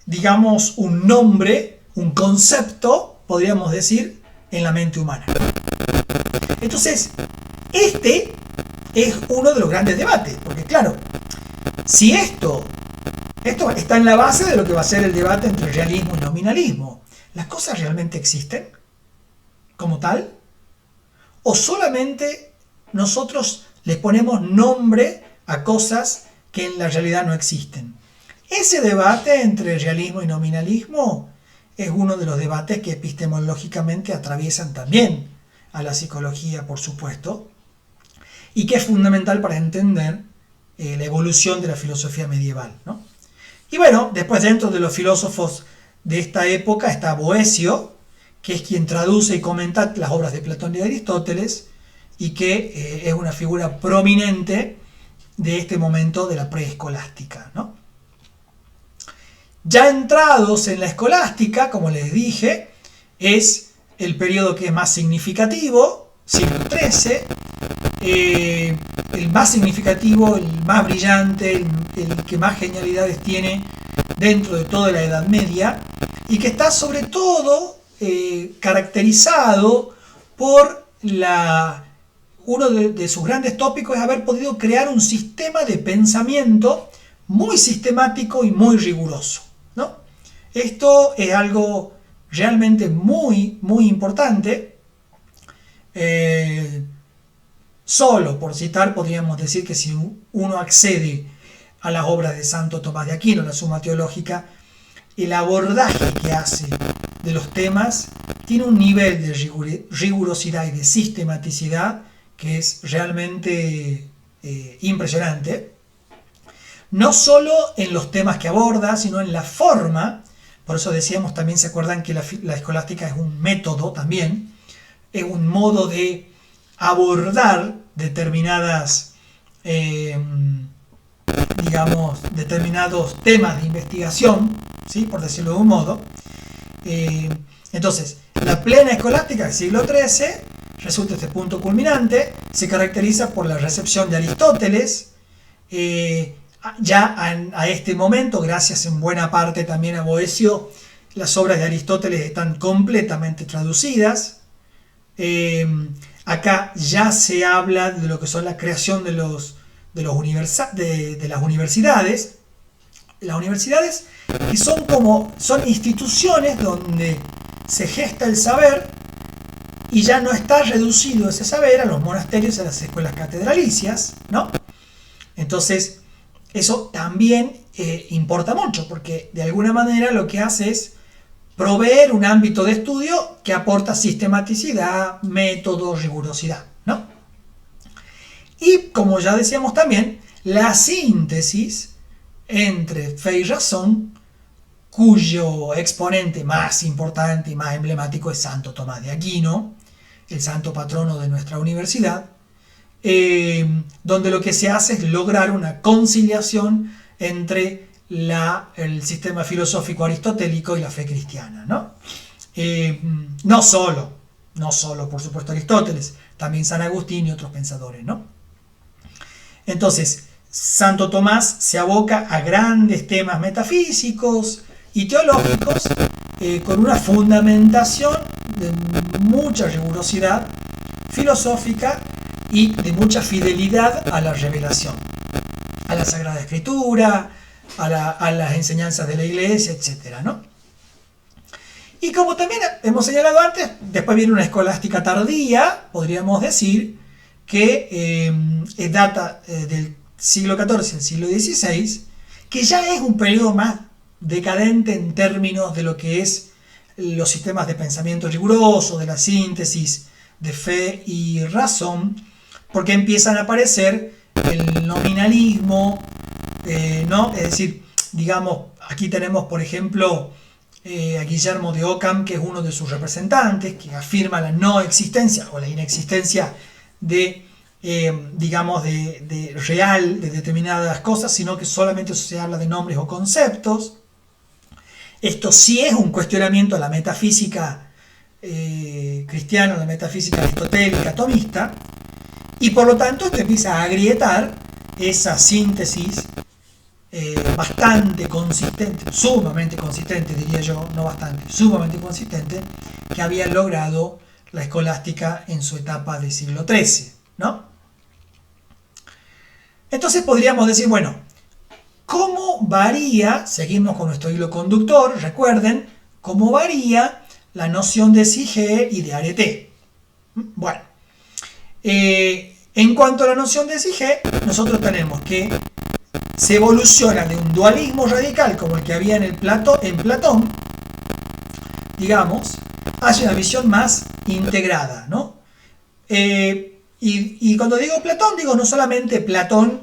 digamos, un nombre, un concepto, podríamos decir, en la mente humana? Entonces, este es uno de los grandes debates, porque claro, si esto está en la base de lo que va a ser el debate entre realismo y nominalismo, ¿las cosas realmente existen como tal? ¿O solamente nosotros les ponemos nombre a cosas que en la realidad no existen? Ese debate entre realismo y nominalismo es uno de los debates que epistemológicamente atraviesan también a la psicología, por supuesto, y que es fundamental para entender la evolución de la filosofía medieval, ¿no? Y bueno, después dentro de los filósofos de esta época está Boecio, que es quien traduce y comenta las obras de Platón y de Aristóteles, y que es una figura prominente de este momento de la preescolástica, ¿no? Ya entrados en la escolástica, como les dije, es el periodo que es más significativo, siglo XIII, el más significativo, el más brillante, el que más genialidades tiene dentro de toda la Edad Media, y que está sobre todo caracterizado por uno de sus grandes tópicos es haber podido crear un sistema de pensamiento muy sistemático y muy riguroso, ¿no? Esto es algo realmente muy, muy importante. Solo por citar, podríamos decir que si uno accede a las obras de Santo Tomás de Aquino, la Suma Teológica, el abordaje que hace de los temas tiene un nivel de rigurosidad y de sistematicidad que es realmente impresionante. No solo en los temas que aborda, sino en la forma. Por eso decíamos también, ¿se acuerdan que la escolástica es un método también? Es un modo de abordar determinados temas de investigación, ¿sí? Por decirlo de un modo. Entonces, la plena escolástica del siglo XIII resulta este punto culminante, se caracteriza por la recepción de Aristóteles. Ya a este momento, gracias en buena parte también a Boecio, las obras de Aristóteles están completamente traducidas. Acá ya se habla de lo que son la creación de las universidades. Las universidades que son instituciones donde se gesta el saber y ya no está reducido ese saber a los monasterios, a las escuelas catedralicias, ¿no? Entonces, eso también importa mucho, porque de alguna manera lo que hace es proveer un ámbito de estudio que aporta sistematicidad, método, rigurosidad, ¿no? Y como ya decíamos también, la síntesis entre fe y razón cuyo exponente más importante y más emblemático es Santo Tomás de Aquino, el santo patrono de nuestra universidad, donde lo que se hace es lograr una conciliación entre el sistema filosófico aristotélico y la fe cristiana, ¿no? No solo, por supuesto, Aristóteles, también San Agustín y otros pensadores, ¿no? Entonces, Santo Tomás se aboca a grandes temas metafísicos y teológicos con una fundamentación de mucha rigurosidad filosófica y de mucha fidelidad a la revelación, a la Sagrada Escritura, a las enseñanzas de la Iglesia, etc., ¿no? Y como también hemos señalado antes, después viene una escolástica tardía, podríamos decir, que data del siglo XIV al siglo XVI, que ya es un periodo más decadente en términos de lo que es los sistemas de pensamiento riguroso, de la síntesis de fe y razón, porque empiezan a aparecer el nominalismo, ¿no? Es decir, digamos, aquí tenemos, por ejemplo, a Guillermo de Ockham, que es uno de sus representantes, que afirma la no existencia o la inexistencia de, digamos, de real, de determinadas cosas, sino que solamente se habla de nombres o conceptos. Esto sí es un cuestionamiento a la metafísica cristiana, la metafísica aristotélica, tomista, y por lo tanto esto empieza a agrietar esa síntesis bastante consistente, sumamente consistente, diría yo, no bastante, sumamente consistente, que había logrado la escolástica en su etapa del siglo XIII, ¿no? Entonces podríamos decir, bueno, ¿cómo varía, seguimos con nuestro hilo conductor, recuerden, cómo varía la noción de Sige y de arete? Bueno, en cuanto a la noción de Sige, nosotros tenemos que se evoluciona de un dualismo radical como el que había en Platón, digamos, hacia una visión más integrada, ¿no? Y cuando digo Platón, digo no solamente Platón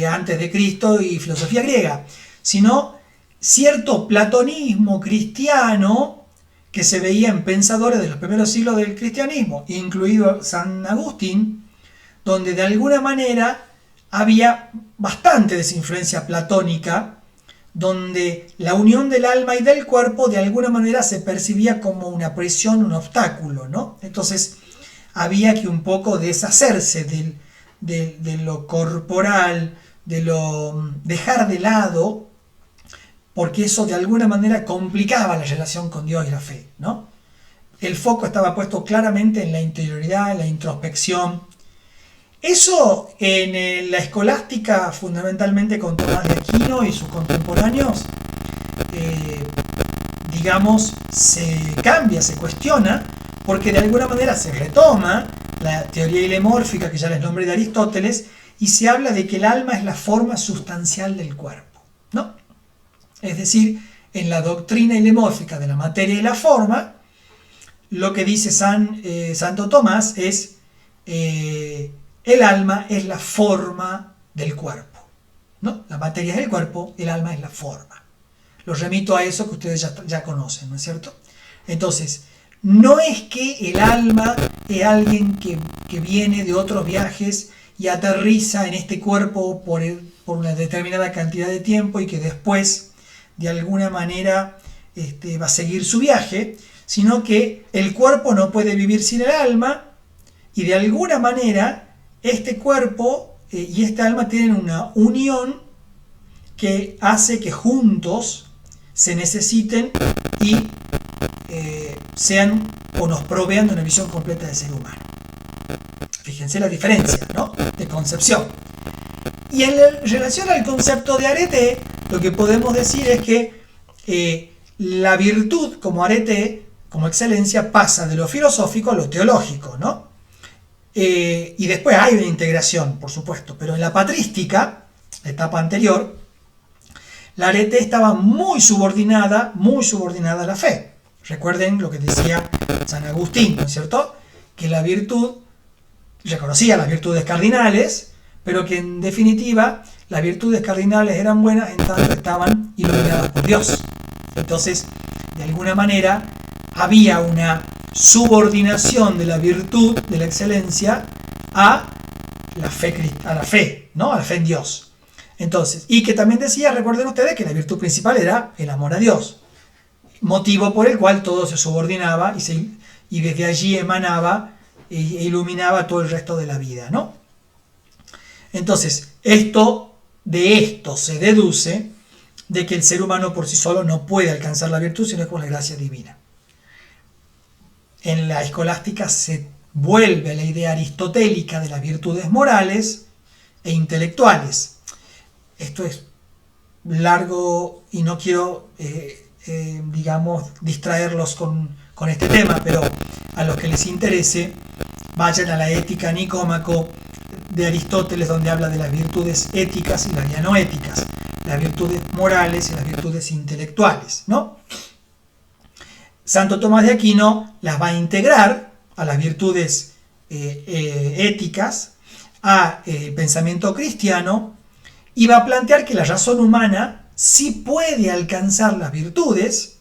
antes de Cristo y filosofía griega, sino cierto platonismo cristiano que se veía en pensadores de los primeros siglos del cristianismo, incluido San Agustín, donde de alguna manera había bastante de esa influencia platónica, donde la unión del alma y del cuerpo de alguna manera se percibía como una presión, un obstáculo, ¿no? Entonces había que un poco deshacerse de lo corporal, dejar de lado, porque eso de alguna manera complicaba la relación con Dios y la fe, ¿no? El foco estaba puesto claramente en la interioridad, en la introspección. Eso en la escolástica, fundamentalmente con Tomás de Aquino y sus contemporáneos, digamos, se cambia, se cuestiona, porque de alguna manera se retoma la teoría ilemórfica, que ya les nombré, de Aristóteles, y se habla de que el alma es la forma sustancial del cuerpo, ¿no? Es decir, en la doctrina ilemórfica de la materia y la forma, lo que dice Santo Tomás es el alma es la forma del cuerpo, ¿no? La materia es el cuerpo, el alma es la forma. Los remito a eso que ustedes ya conocen, ¿no es cierto? Entonces, no es que el alma es alguien que viene de otros viajes y aterriza en este cuerpo por una determinada cantidad de tiempo y que después, de alguna manera, va a seguir su viaje, sino que el cuerpo no puede vivir sin el alma y de alguna manera este cuerpo y este alma tienen una unión que hace que juntos se necesiten y sean o nos provean de una visión completa del ser humano. Fíjense la diferencia, ¿no?, de concepción. Y en relación al concepto de arete, lo que podemos decir es que la virtud como arete, como excelencia, pasa de lo filosófico a lo teológico, ¿no? Y después hay una integración, por supuesto, pero en la patrística, la etapa anterior, la arete estaba muy subordinada a la fe. Recuerden lo que decía San Agustín, ¿no es cierto? Que la virtud, reconocía las virtudes cardinales, pero que en definitiva las virtudes cardinales eran buenas en tanto estaban iluminadas por Dios. Entonces, de alguna manera, había una subordinación de la virtud, de la excelencia, a la fe, ¿no? A la fe en Dios. Entonces, y que también decía, recuerden ustedes, que la virtud principal era el amor a Dios, motivo por el cual todo se subordinaba y desde allí emanaba e iluminaba todo el resto de la vida, ¿no? Entonces, de esto se deduce de que el ser humano por sí solo no puede alcanzar la virtud, sino con la gracia divina. En la escolástica se vuelve a la idea aristotélica de las virtudes morales e intelectuales. Esto es largo y no quiero, distraerlos con este tema, pero a los que les interese, vayan a la Ética Nicómaco de Aristóteles, donde habla de las virtudes éticas y las ya no éticas, las virtudes morales y las virtudes intelectuales, ¿no? Santo Tomás de Aquino las va a integrar a las virtudes éticas, a pensamiento cristiano, y va a plantear que la razón humana sí puede alcanzar las virtudes,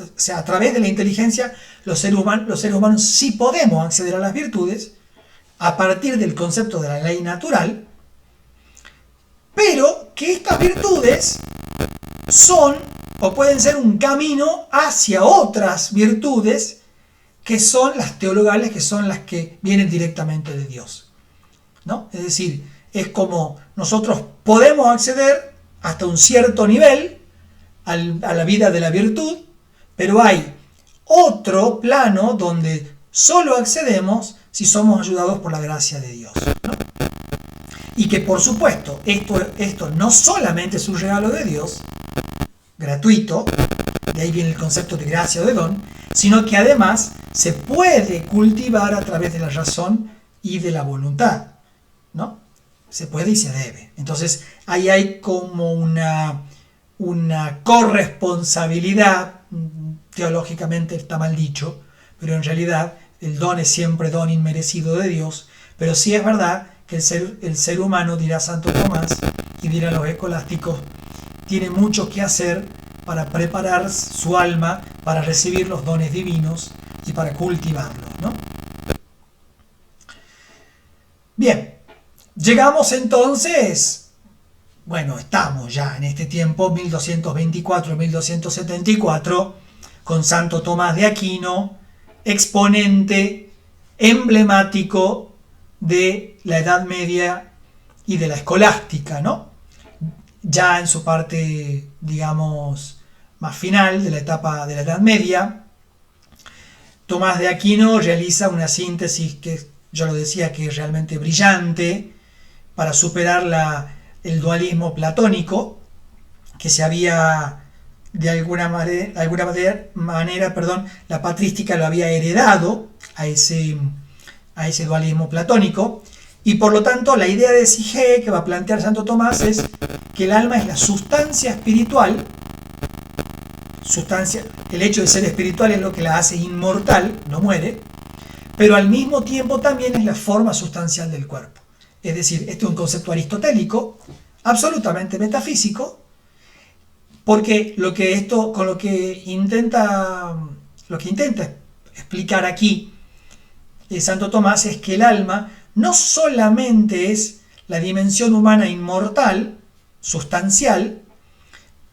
o sea, a través de la inteligencia los seres humanos sí podemos acceder a las virtudes a partir del concepto de la ley natural, pero que estas virtudes son o pueden ser un camino hacia otras virtudes que son las teologales, que son las que vienen directamente de Dios, ¿no? Es decir, es como nosotros podemos acceder hasta un cierto nivel a la vida de la virtud, pero hay otro plano donde solo accedemos si somos ayudados por la gracia de Dios, ¿no? Y que por supuesto esto no solamente es un regalo de Dios, gratuito, de ahí viene el concepto de gracia o de don, sino que además se puede cultivar a través de la razón y de la voluntad, ¿no? Se puede y se debe. Entonces ahí hay como una corresponsabilidad, teológicamente está mal dicho, pero en realidad el don es siempre don inmerecido de Dios, pero sí es verdad que el ser humano, dirá Santo Tomás y dirán los escolásticos, tiene mucho que hacer para preparar su alma para recibir los dones divinos y para cultivarlos, ¿no? Bien, llegamos entonces, bueno, estamos ya en este tiempo, 1224-1274, con Santo Tomás de Aquino, exponente emblemático de la Edad Media y de la escolástica, ¿no? Ya en su parte, digamos, más final de la etapa de la Edad Media, Tomás de Aquino realiza una síntesis que yo lo decía que es realmente brillante para superar el dualismo platónico que se había de alguna manera, la patrística lo había heredado a ese dualismo platónico, y por lo tanto la idea de Sige que va a plantear Santo Tomás es que el alma es la sustancia espiritual, el hecho de ser espiritual es lo que la hace inmortal, no muere, pero al mismo tiempo también es la forma sustancial del cuerpo. Es decir, este es un concepto aristotélico, absolutamente metafísico, porque lo que intenta explicar aquí Santo Tomás es que el alma no solamente es la dimensión humana inmortal, sustancial,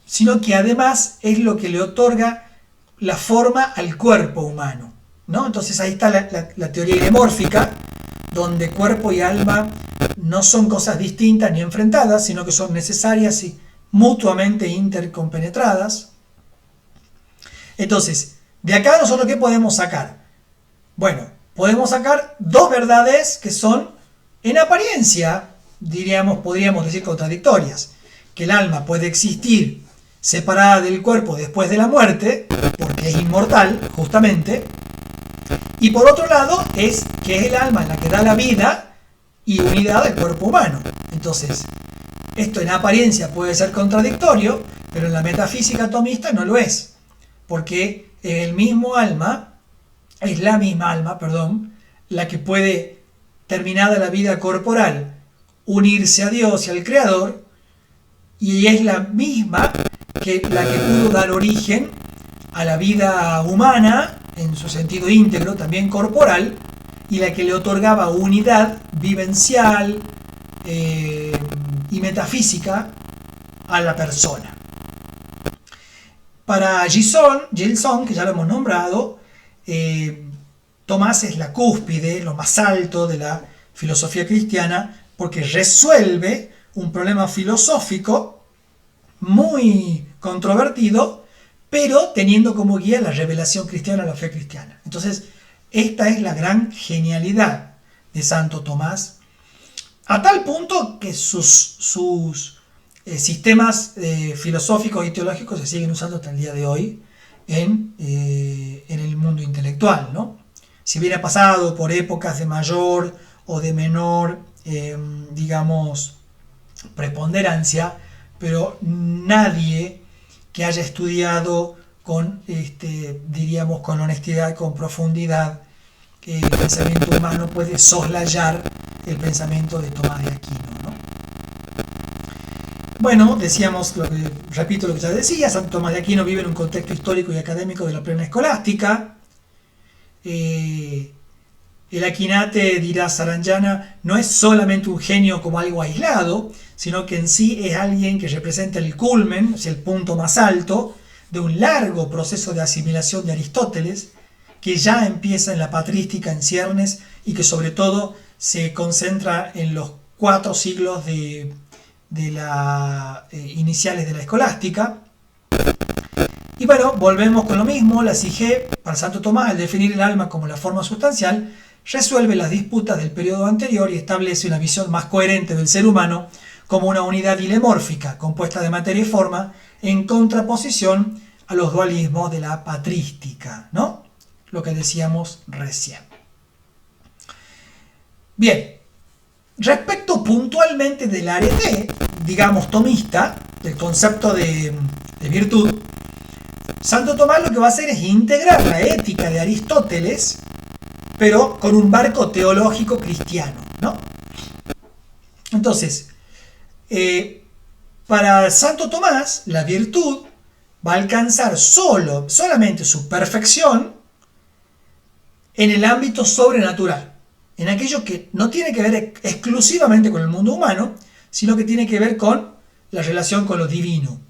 sino que además es lo que le otorga la forma al cuerpo humano, ¿no? Entonces ahí está la teoría idemórfica, donde cuerpo y alma no son cosas distintas ni enfrentadas, sino que son necesarias y mutuamente intercompenetradas. Entonces, de acá nosotros ¿qué podemos sacar? Bueno, podemos sacar dos verdades que son, en apariencia, podríamos decir contradictorias. Que el alma puede existir separada del cuerpo después de la muerte, porque es inmortal, justamente. Y por otro lado, es que es el alma la que da la vida y unidad al cuerpo humano. Entonces, esto en apariencia puede ser contradictorio, pero en la metafísica tomista no lo es. Porque es la misma alma, la que puede, terminada la vida corporal, unirse a Dios y al Creador, y es la misma la que pudo dar origen a la vida humana en su sentido íntegro, también corporal, y la que le otorgaba unidad vivencial y metafísica a la persona. Para Gilson, que ya lo hemos nombrado, Tomás es la cúspide, lo más alto de la filosofía cristiana, porque resuelve un problema filosófico muy controvertido, pero teniendo como guía la revelación cristiana, la fe cristiana. Entonces, esta es la gran genialidad de Santo Tomás, a tal punto que sus sistemas filosóficos y teológicos se siguen usando hasta el día de hoy en el mundo intelectual, ¿no? Si bien ha pasado por épocas de mayor o de menor, digamos, preponderancia, pero nadie que haya estudiado con, diríamos, con honestidad, con profundidad, el pensamiento humano puede soslayar el pensamiento de Tomás de Aquino, ¿no? Bueno, decíamos, repito lo que ya decía, Santo Tomás de Aquino vive en un contexto histórico y académico de la plena escolástica. El Aquinate, dirá Saranyana, no es solamente un genio como algo aislado, sino que en sí es alguien que representa el culmen, es el punto más alto, de un largo proceso de asimilación de Aristóteles, que ya empieza en la patrística en ciernes y que sobre todo se concentra en los 4 siglos iniciales de la escolástica. Y bueno, volvemos con lo mismo. La SIG, para Santo Tomás, al definir el alma como la forma sustancial, resuelve las disputas del periodo anterior y establece una visión más coherente del ser humano como una unidad dilemórfica, compuesta de materia y forma, en contraposición a los dualismos de la patrística, ¿no? Lo que decíamos recién. Bien, respecto puntualmente del arete, digamos, tomista, del concepto de virtud, Santo Tomás lo que va a hacer es integrar la ética de Aristóteles, pero con un marco teológico cristiano, ¿no? Entonces, para Santo Tomás, la virtud va a alcanzar solamente su perfección en el ámbito sobrenatural, en aquello que no tiene que ver exclusivamente con el mundo humano, sino que tiene que ver con la relación con lo divino.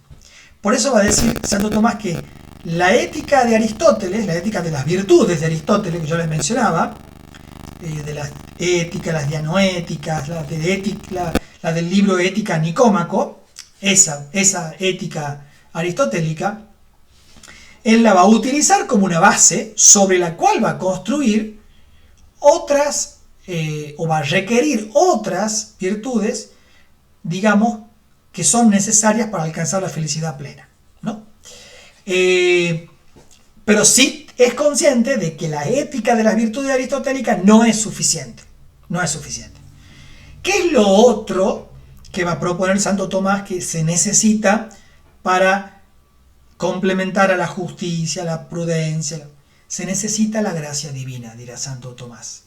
Por eso va a decir Santo Tomás que la ética de Aristóteles, la ética de las virtudes de Aristóteles, que yo les mencionaba, de las éticas, las dianoéticas, la del libro Ética Nicómaco, esa ética aristotélica, él la va a utilizar como una base sobre la cual va a construir otras, o va a requerir otras virtudes, digamos, que son necesarias para alcanzar la felicidad plena, ¿no? Pero sí es consciente de que la ética de las virtudes aristotélicas no es suficiente. No es suficiente. ¿Qué es lo otro que va a proponer Santo Tomás que se necesita para complementar a la justicia, a la prudencia? Se necesita la gracia divina, dirá Santo Tomás.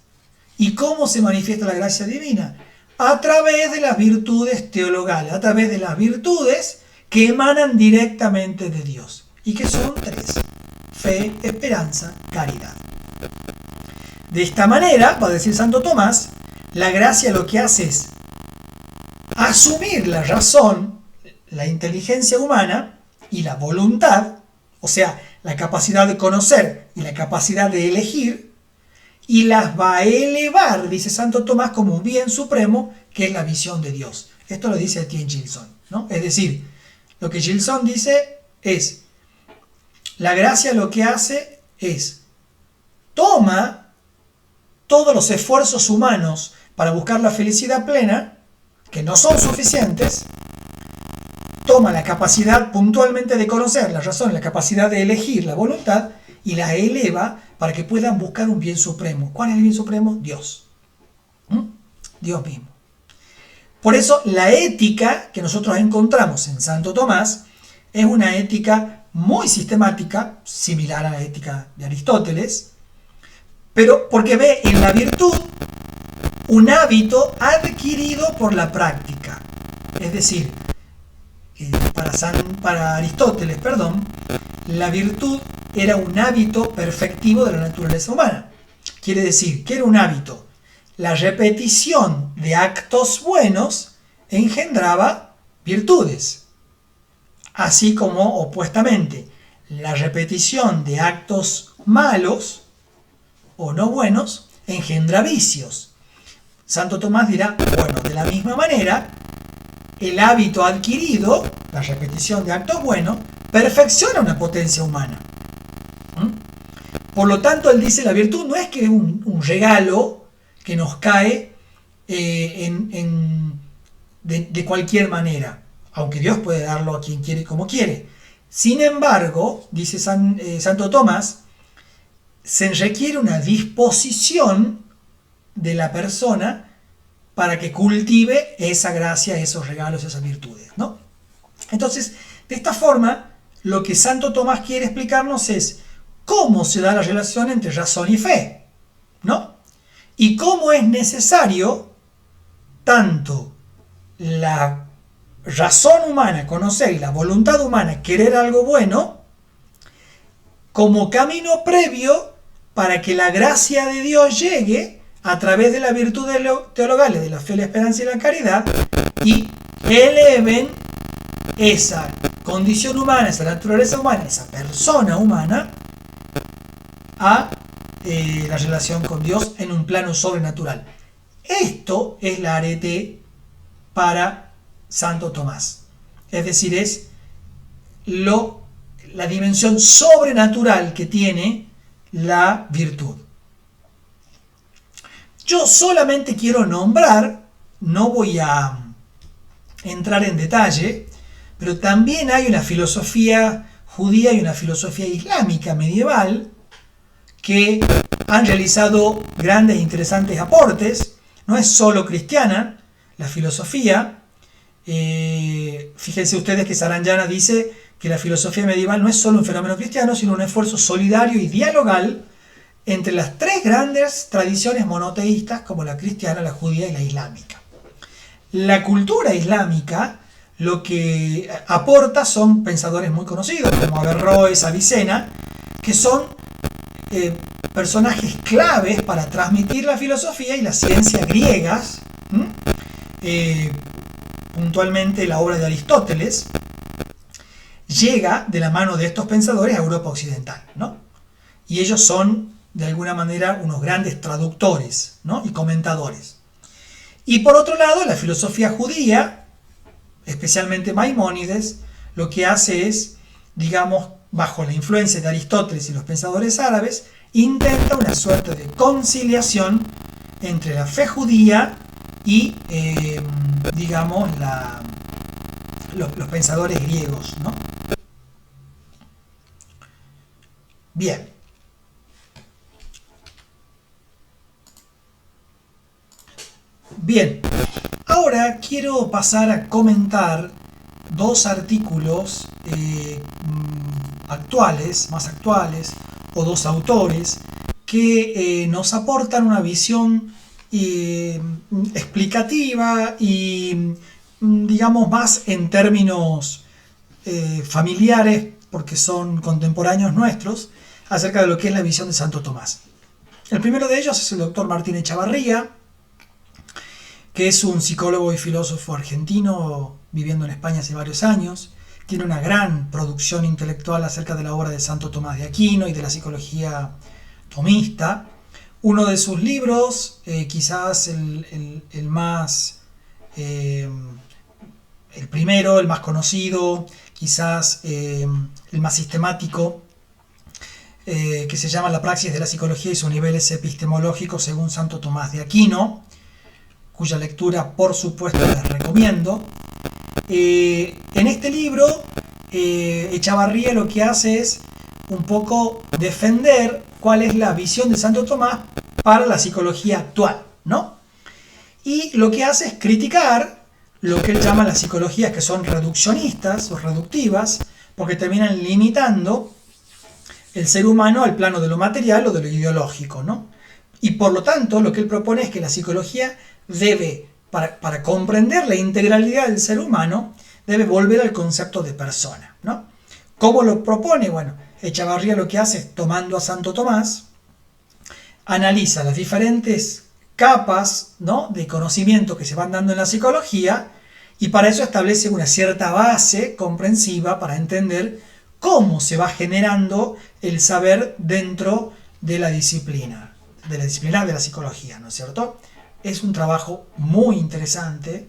¿Y cómo se manifiesta la gracia divina? A través de las virtudes teologales, a través de las virtudes que emanan directamente de Dios. ¿Y que son 3? Fe, esperanza, caridad. De esta manera, va a decir Santo Tomás, la gracia lo que hace es asumir la razón, la inteligencia humana y la voluntad, o sea, la capacidad de conocer y la capacidad de elegir, y las va a elevar, dice Santo Tomás, como un bien supremo, que es la visión de Dios. Esto lo dice Etienne Gilson, ¿no? Es decir, lo que Gilson dice es, la gracia lo que hace es, toma todos los esfuerzos humanos para buscar la felicidad plena, que no son suficientes, toma la capacidad puntualmente de conocer, la razón, la capacidad de elegir, la voluntad, y la eleva para que puedan buscar un bien supremo. ¿Cuál es el bien supremo? Dios. Dios mismo. Por eso la ética que nosotros encontramos en Santo Tomás es una ética muy sistemática, similar a la ética de Aristóteles, pero porque ve en la virtud un hábito adquirido por la práctica. Es decir, para Aristóteles, la virtud era un hábito perfectivo de la naturaleza humana. Quiere decir, ¿qué era un hábito? La repetición de actos buenos engendraba virtudes, así como opuestamente la repetición de actos malos o no buenos engendra vicios. Santo Tomás dirá, bueno, de la misma manera, el hábito adquirido, la repetición de actos buenos, perfecciona una potencia humana. Por lo tanto, él dice, la virtud no es que un regalo que nos cae de cualquier manera, aunque Dios puede darlo a quien quiere y como quiere. Sin embargo, dice Santo Tomás, se requiere una disposición de la persona para que cultive esa gracia, esos regalos, esas virtudes, ¿no? Entonces, de esta forma, lo que Santo Tomás quiere explicarnos es cómo se da la relación entre razón y fe, ¿no? Y cómo es necesario tanto la razón humana, conocer, y la voluntad humana, querer algo bueno, como camino previo para que la gracia de Dios llegue a través de las virtudes teologales de la fe, la esperanza y la caridad, y eleven esa condición humana, esa naturaleza humana, esa persona humana, a la relación con Dios en un plano sobrenatural. Esto es la arete para Santo Tomás. Es decir, es la dimensión sobrenatural que tiene la virtud. Yo solamente quiero nombrar, no voy a entrar en detalle, pero también hay una filosofía judía y una filosofía islámica medieval que han realizado grandes e interesantes aportes. No es solo cristiana la filosofía. Fíjense ustedes que Saranyana dice que la filosofía medieval no es solo un fenómeno cristiano, sino un esfuerzo solidario y dialogal entre las tres grandes tradiciones monoteístas como la cristiana, la judía y la islámica. La cultura islámica lo que aporta son pensadores muy conocidos como Averroes, Avicena, que son personajes claves para transmitir la filosofía y las ciencias griegas, puntualmente la obra de Aristóteles, llega de la mano de estos pensadores a Europa Occidental, ¿no? Y ellos son, de alguna manera, unos grandes traductores, ¿no? Y comentadores. Y por otro lado, la filosofía judía, especialmente Maimónides, lo que hace es, digamos, bajo la influencia de Aristóteles y los pensadores árabes, intenta una suerte de conciliación entre la fe judía y, digamos, los pensadores griegos, ¿no? Bien. Bien. Ahora quiero pasar a comentar dos artículos más actuales, o dos autores que nos aportan una visión explicativa y, digamos, más en términos familiares, porque son contemporáneos nuestros, acerca de lo que es la visión de Santo Tomás. El primero de ellos es el doctor Martín Echavarría, que es un psicólogo y filósofo argentino viviendo en España hace varios años. Tiene una gran producción intelectual acerca de la obra de Santo Tomás de Aquino y de la psicología tomista. Uno de sus libros, quizás el más, el primero, el más conocido, quizás el más sistemático, que se llama La praxis de la psicología y sus niveles epistemológicos según Santo Tomás de Aquino, cuya lectura por supuesto les recomiendo. En este libro, Echavarría lo que hace es un poco defender cuál es la visión de Santo Tomás para la psicología actual, ¿no? Y lo que hace es criticar lo que él llama las psicologías que son reduccionistas o reductivas, porque terminan limitando el ser humano al plano de lo material o de lo ideológico, ¿no? Y por lo tanto, lo que él propone es que la psicología debe, para comprender la integralidad del ser humano, debe volver al concepto de persona, ¿no? ¿Cómo lo propone? Bueno, Echavarría lo que hace es, tomando a Santo Tomás, analiza las diferentes capas, ¿no?, de conocimiento que se van dando en la psicología, y para eso establece una cierta base comprensiva para entender cómo se va generando el saber dentro de la disciplina de la psicología, ¿no es cierto? Es un trabajo muy interesante,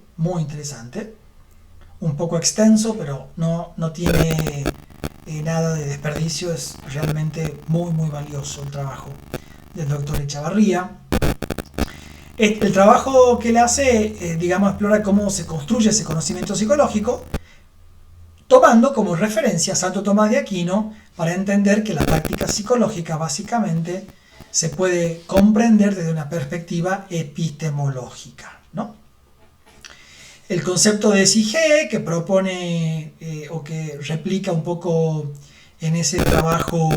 un poco extenso, pero no tiene nada de desperdicio, es realmente muy valioso el trabajo del doctor Echavarría. El trabajo que él hace, digamos, explora cómo se construye ese conocimiento psicológico, tomando como referencia a Santo Tomás de Aquino para entender que la práctica psicológica básicamente se puede comprender desde una perspectiva epistemológica, ¿no? El concepto de SIG que propone o que replica un poco en ese trabajo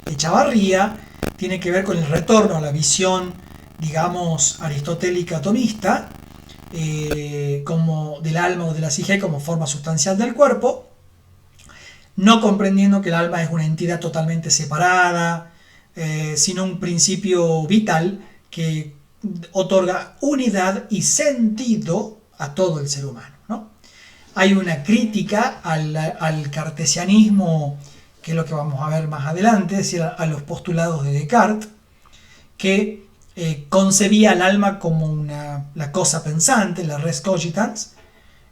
Echavarría tiene que ver con el retorno a la visión, digamos, aristotélica atomista, como del alma o de la psique como forma sustancial del cuerpo, no comprendiendo que el alma es una entidad totalmente separada, sino un principio vital que otorga unidad y sentido a todo el ser humano, ¿no? Hay una crítica al cartesianismo, que es lo que vamos a ver más adelante, es decir, a los postulados de Descartes, que concebía al alma como la cosa pensante, la res cogitans,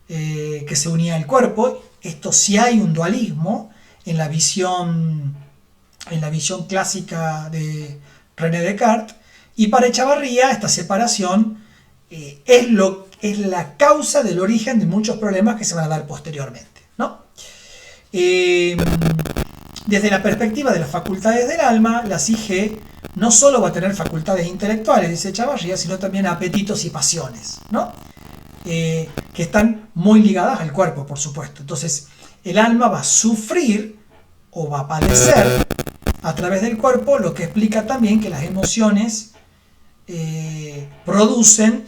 que se unía al cuerpo. Esto sí hay un dualismo en la visión clásica de René Descartes, y para Echavarría esta separación es la causa del origen de muchos problemas que se van a dar posteriormente, ¿no? Desde la perspectiva de las facultades del alma, la psique no solo va a tener facultades intelectuales, dice Echavarría, sino también apetitos y pasiones, ¿no? Que están muy ligadas al cuerpo, por supuesto. Entonces, el alma va a sufrir o va a padecer a través del cuerpo, lo que explica también que las emociones producen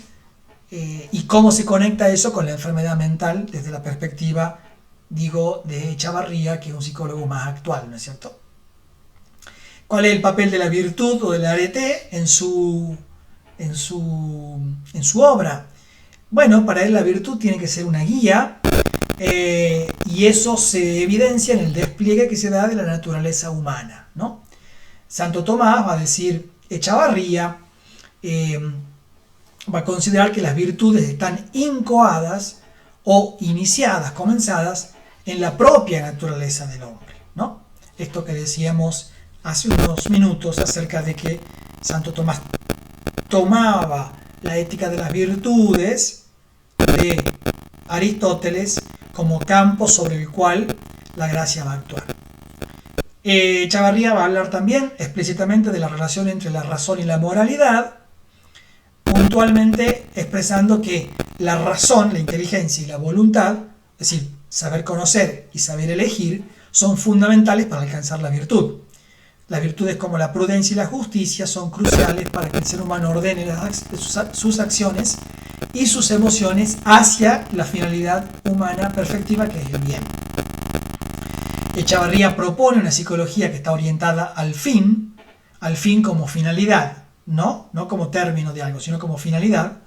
y cómo se conecta eso con la enfermedad mental desde la perspectiva, digo, de Echavarría, que es un psicólogo más actual, ¿no es cierto? ¿Cuál es el papel de la virtud o del arete en su obra? Bueno, para él la virtud tiene que ser una guía, y eso se evidencia en el despliegue que se da de la naturaleza humana, ¿no? Santo Tomás va a decir, Echavarría va a considerar que las virtudes están incoadas o iniciadas, comenzadas en la propia naturaleza del hombre, ¿no? Esto que decíamos hace unos minutos acerca de que Santo Tomás tomaba la ética de las virtudes de Aristóteles como campo sobre el cual la gracia va a actuar. Echavarría va a hablar también explícitamente de la relación entre la razón y la moralidad, puntualmente expresando que la razón, la inteligencia y la voluntad, es decir, saber conocer y saber elegir, son fundamentales para alcanzar la virtud. Las virtudes como la prudencia y la justicia son cruciales para que el ser humano ordene sus acciones y sus emociones hacia la finalidad humana perfectiva, que es el bien. Echavarría propone una psicología que está orientada al fin como finalidad, no como término de algo, sino como finalidad.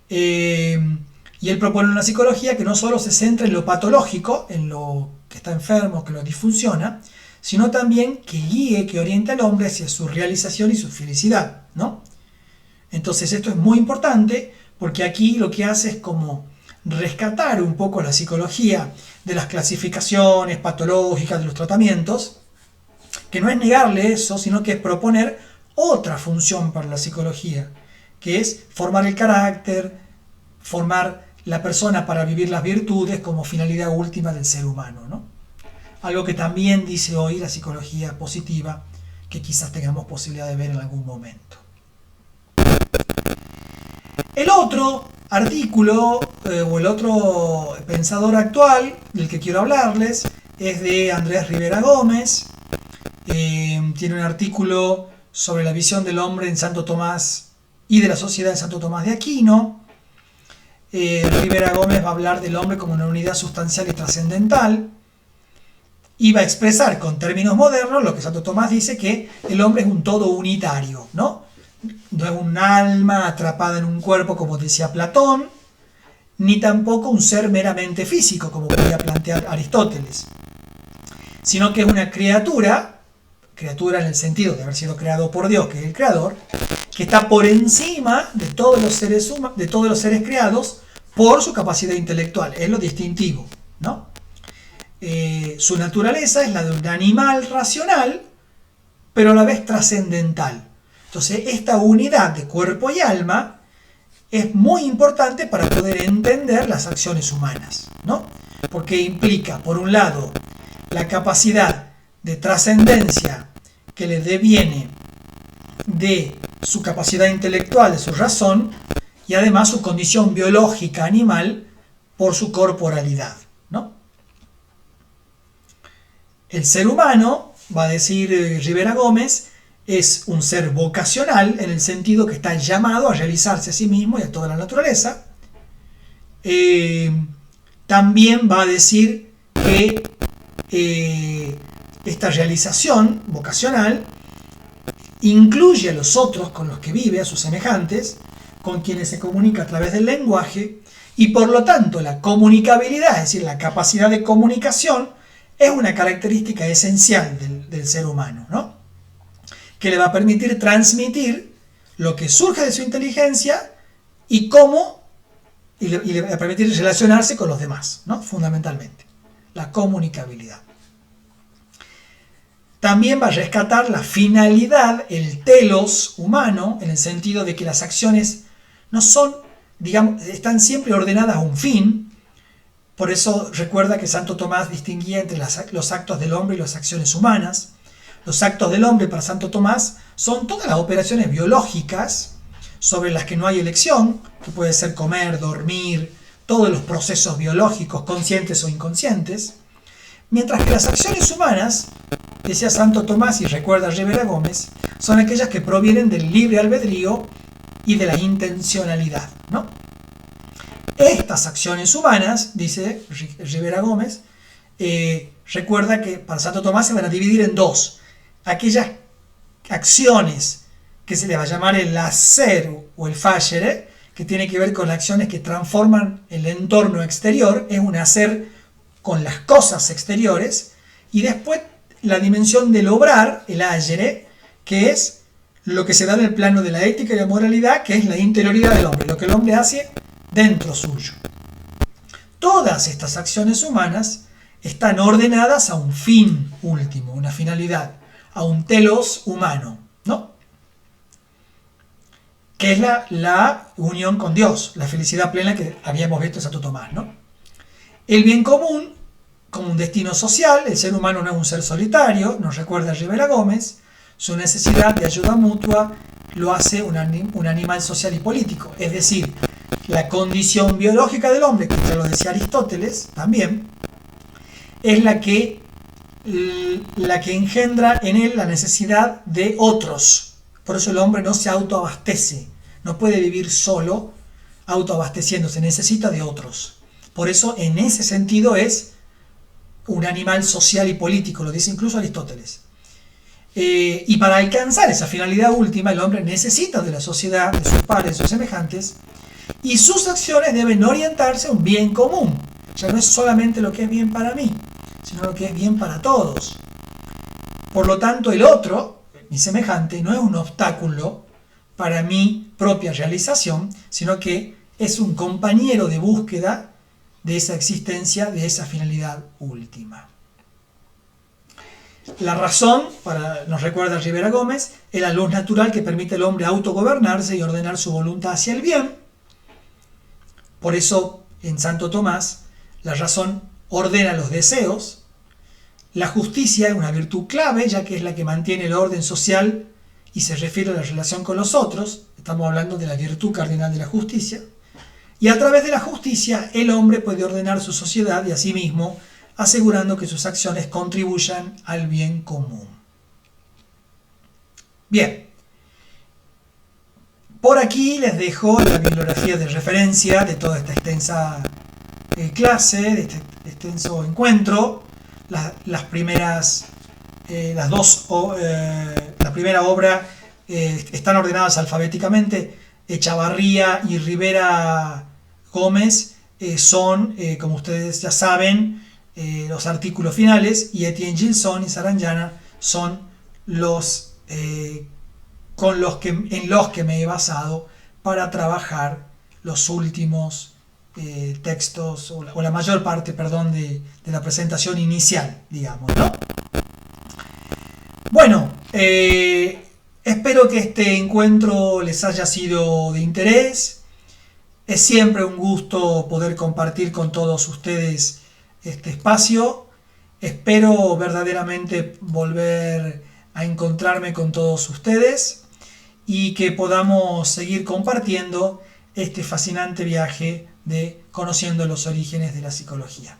Y él propone una psicología que no solo se centra en lo patológico, en lo que está enfermo, que lo disfunciona, sino también que guíe, que oriente al hombre hacia su realización y su felicidad, ¿no? Entonces esto es muy importante, porque aquí lo que hace es como rescatar un poco la psicología de las clasificaciones patológicas, de los tratamientos, que no es negarle eso, sino que es proponer otra función para la psicología, que es formar el carácter, formar la persona para vivir las virtudes como finalidad última del ser humano, ¿no? Algo que también dice hoy la psicología positiva, que quizás tengamos posibilidad de ver en algún momento. El otro artículo o el otro pensador actual del que quiero hablarles es de Andrés Rivera Gómez. Tiene un artículo sobre la visión del hombre en Santo Tomás y de la sociedad en Santo Tomás de Aquino. Rivera Gómez va a hablar del hombre como una unidad sustancial y trascendental, y va a expresar con términos modernos lo que Santo Tomás dice, que el hombre es un todo unitario, ¿no? No es un alma atrapada en un cuerpo, como decía Platón, ni tampoco un ser meramente físico, como podía plantear Aristóteles, sino que es una criatura en el sentido de haber sido creado por Dios, que es el creador, que está por encima de todos los seres creados por su capacidad intelectual. Es lo distintivo, ¿no? Su naturaleza es la de un animal racional, pero a la vez trascendental. Entonces, esta unidad de cuerpo y alma es muy importante para poder entender las acciones humanas, ¿no? Porque implica, por un lado, la capacidad de trascendencia que le deviene de su capacidad intelectual, de su razón, y además su condición biológica animal por su corporalidad, ¿no? El ser humano, va a decir Rivera Gómez, es un ser vocacional en el sentido que está llamado a realizarse a sí mismo y a toda la naturaleza. También va a decir que esta realización vocacional incluye a los otros con los que vive, a sus semejantes, con quienes se comunica a través del lenguaje, y por lo tanto la comunicabilidad, es decir, la capacidad de comunicación, es una característica esencial del ser humano, ¿no? Que le va a permitir transmitir lo que surge de su inteligencia y cómo, y le va a permitir relacionarse con los demás, ¿no? Fundamentalmente, la comunicabilidad. También va a rescatar la finalidad, el telos humano, en el sentido de que las acciones no son, digamos, están siempre ordenadas a un fin. Por eso recuerda que Santo Tomás distinguía entre los actos del hombre y las acciones humanas. Los actos del hombre para Santo Tomás son todas las operaciones biológicas sobre las que no hay elección, que puede ser comer, dormir, todos los procesos biológicos, conscientes o inconscientes. Mientras que las acciones humanas, decía Santo Tomás y recuerda Rivera Gómez, son aquellas que provienen del libre albedrío y de la intencionalidad, ¿no? Estas acciones humanas, dice Rivera Gómez, recuerda que para Santo Tomás se van a dividir en dos. Aquellas acciones que se les va a llamar el hacer o el facere, que tiene que ver con las acciones que transforman el entorno exterior, es un hacer con las cosas exteriores, y después la dimensión del obrar, el agere, que es lo que se da en el plano de la ética y la moralidad, que es la interioridad del hombre, lo que el hombre hace dentro suyo. Todas estas acciones humanas están ordenadas a un fin último, una finalidad, a un telos humano, ¿no? Que es la unión con Dios, la felicidad plena que habíamos visto en Santo Tomás, ¿no? El bien común, como un destino social, el ser humano no es un ser solitario, nos recuerda Rivera Gómez, su necesidad de ayuda mutua lo hace un animal social y político, es decir, la condición biológica del hombre, que ya lo decía Aristóteles también, es la que engendra en él la necesidad de otros. Por eso el hombre no se autoabastece, no puede vivir solo autoabasteciéndose, necesita de otros. Por eso en ese sentido es un animal social y político, lo dice incluso Aristóteles. Y para alcanzar esa finalidad última, el hombre necesita de la sociedad, de sus pares, de sus semejantes, y sus acciones deben orientarse a un bien común. Ya no es solamente lo que es bien para mí, sino lo que es bien para todos. Por lo tanto, el otro, mi semejante, no es un obstáculo para mi propia realización, sino que es un compañero de búsqueda de esa existencia, de esa finalidad última. La razón, nos recuerda Rivera Gómez, es la luz natural que permite al hombre autogobernarse y ordenar su voluntad hacia el bien. Por eso, en Santo Tomás, la razón ordena los deseos. La justicia es una virtud clave, ya que es la que mantiene el orden social y se refiere a la relación con los otros. Estamos hablando de la virtud cardinal de la justicia. Y a través de la justicia, el hombre puede ordenar su sociedad y a sí mismo, asegurando que sus acciones contribuyan al bien común. Bien. Por aquí les dejo la bibliografía de referencia de toda esta extensa clase, de este extenso encuentro. Las primeras, la primera obra están ordenadas alfabéticamente. Echavarría y Rivera Gómez son, como ustedes ya saben, los artículos finales, y Etienne Gilson y Saranyana son los en los que me he basado para trabajar los últimos textos, o la mayor parte, perdón, de la presentación inicial, digamos, ¿no? Bueno, espero que este encuentro les haya sido de interés. Es siempre un gusto poder compartir con todos ustedes este espacio. Espero verdaderamente volver a encontrarme con todos ustedes y que podamos seguir compartiendo este fascinante viaje de conociendo los orígenes de la psicología.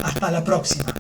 Hasta la próxima.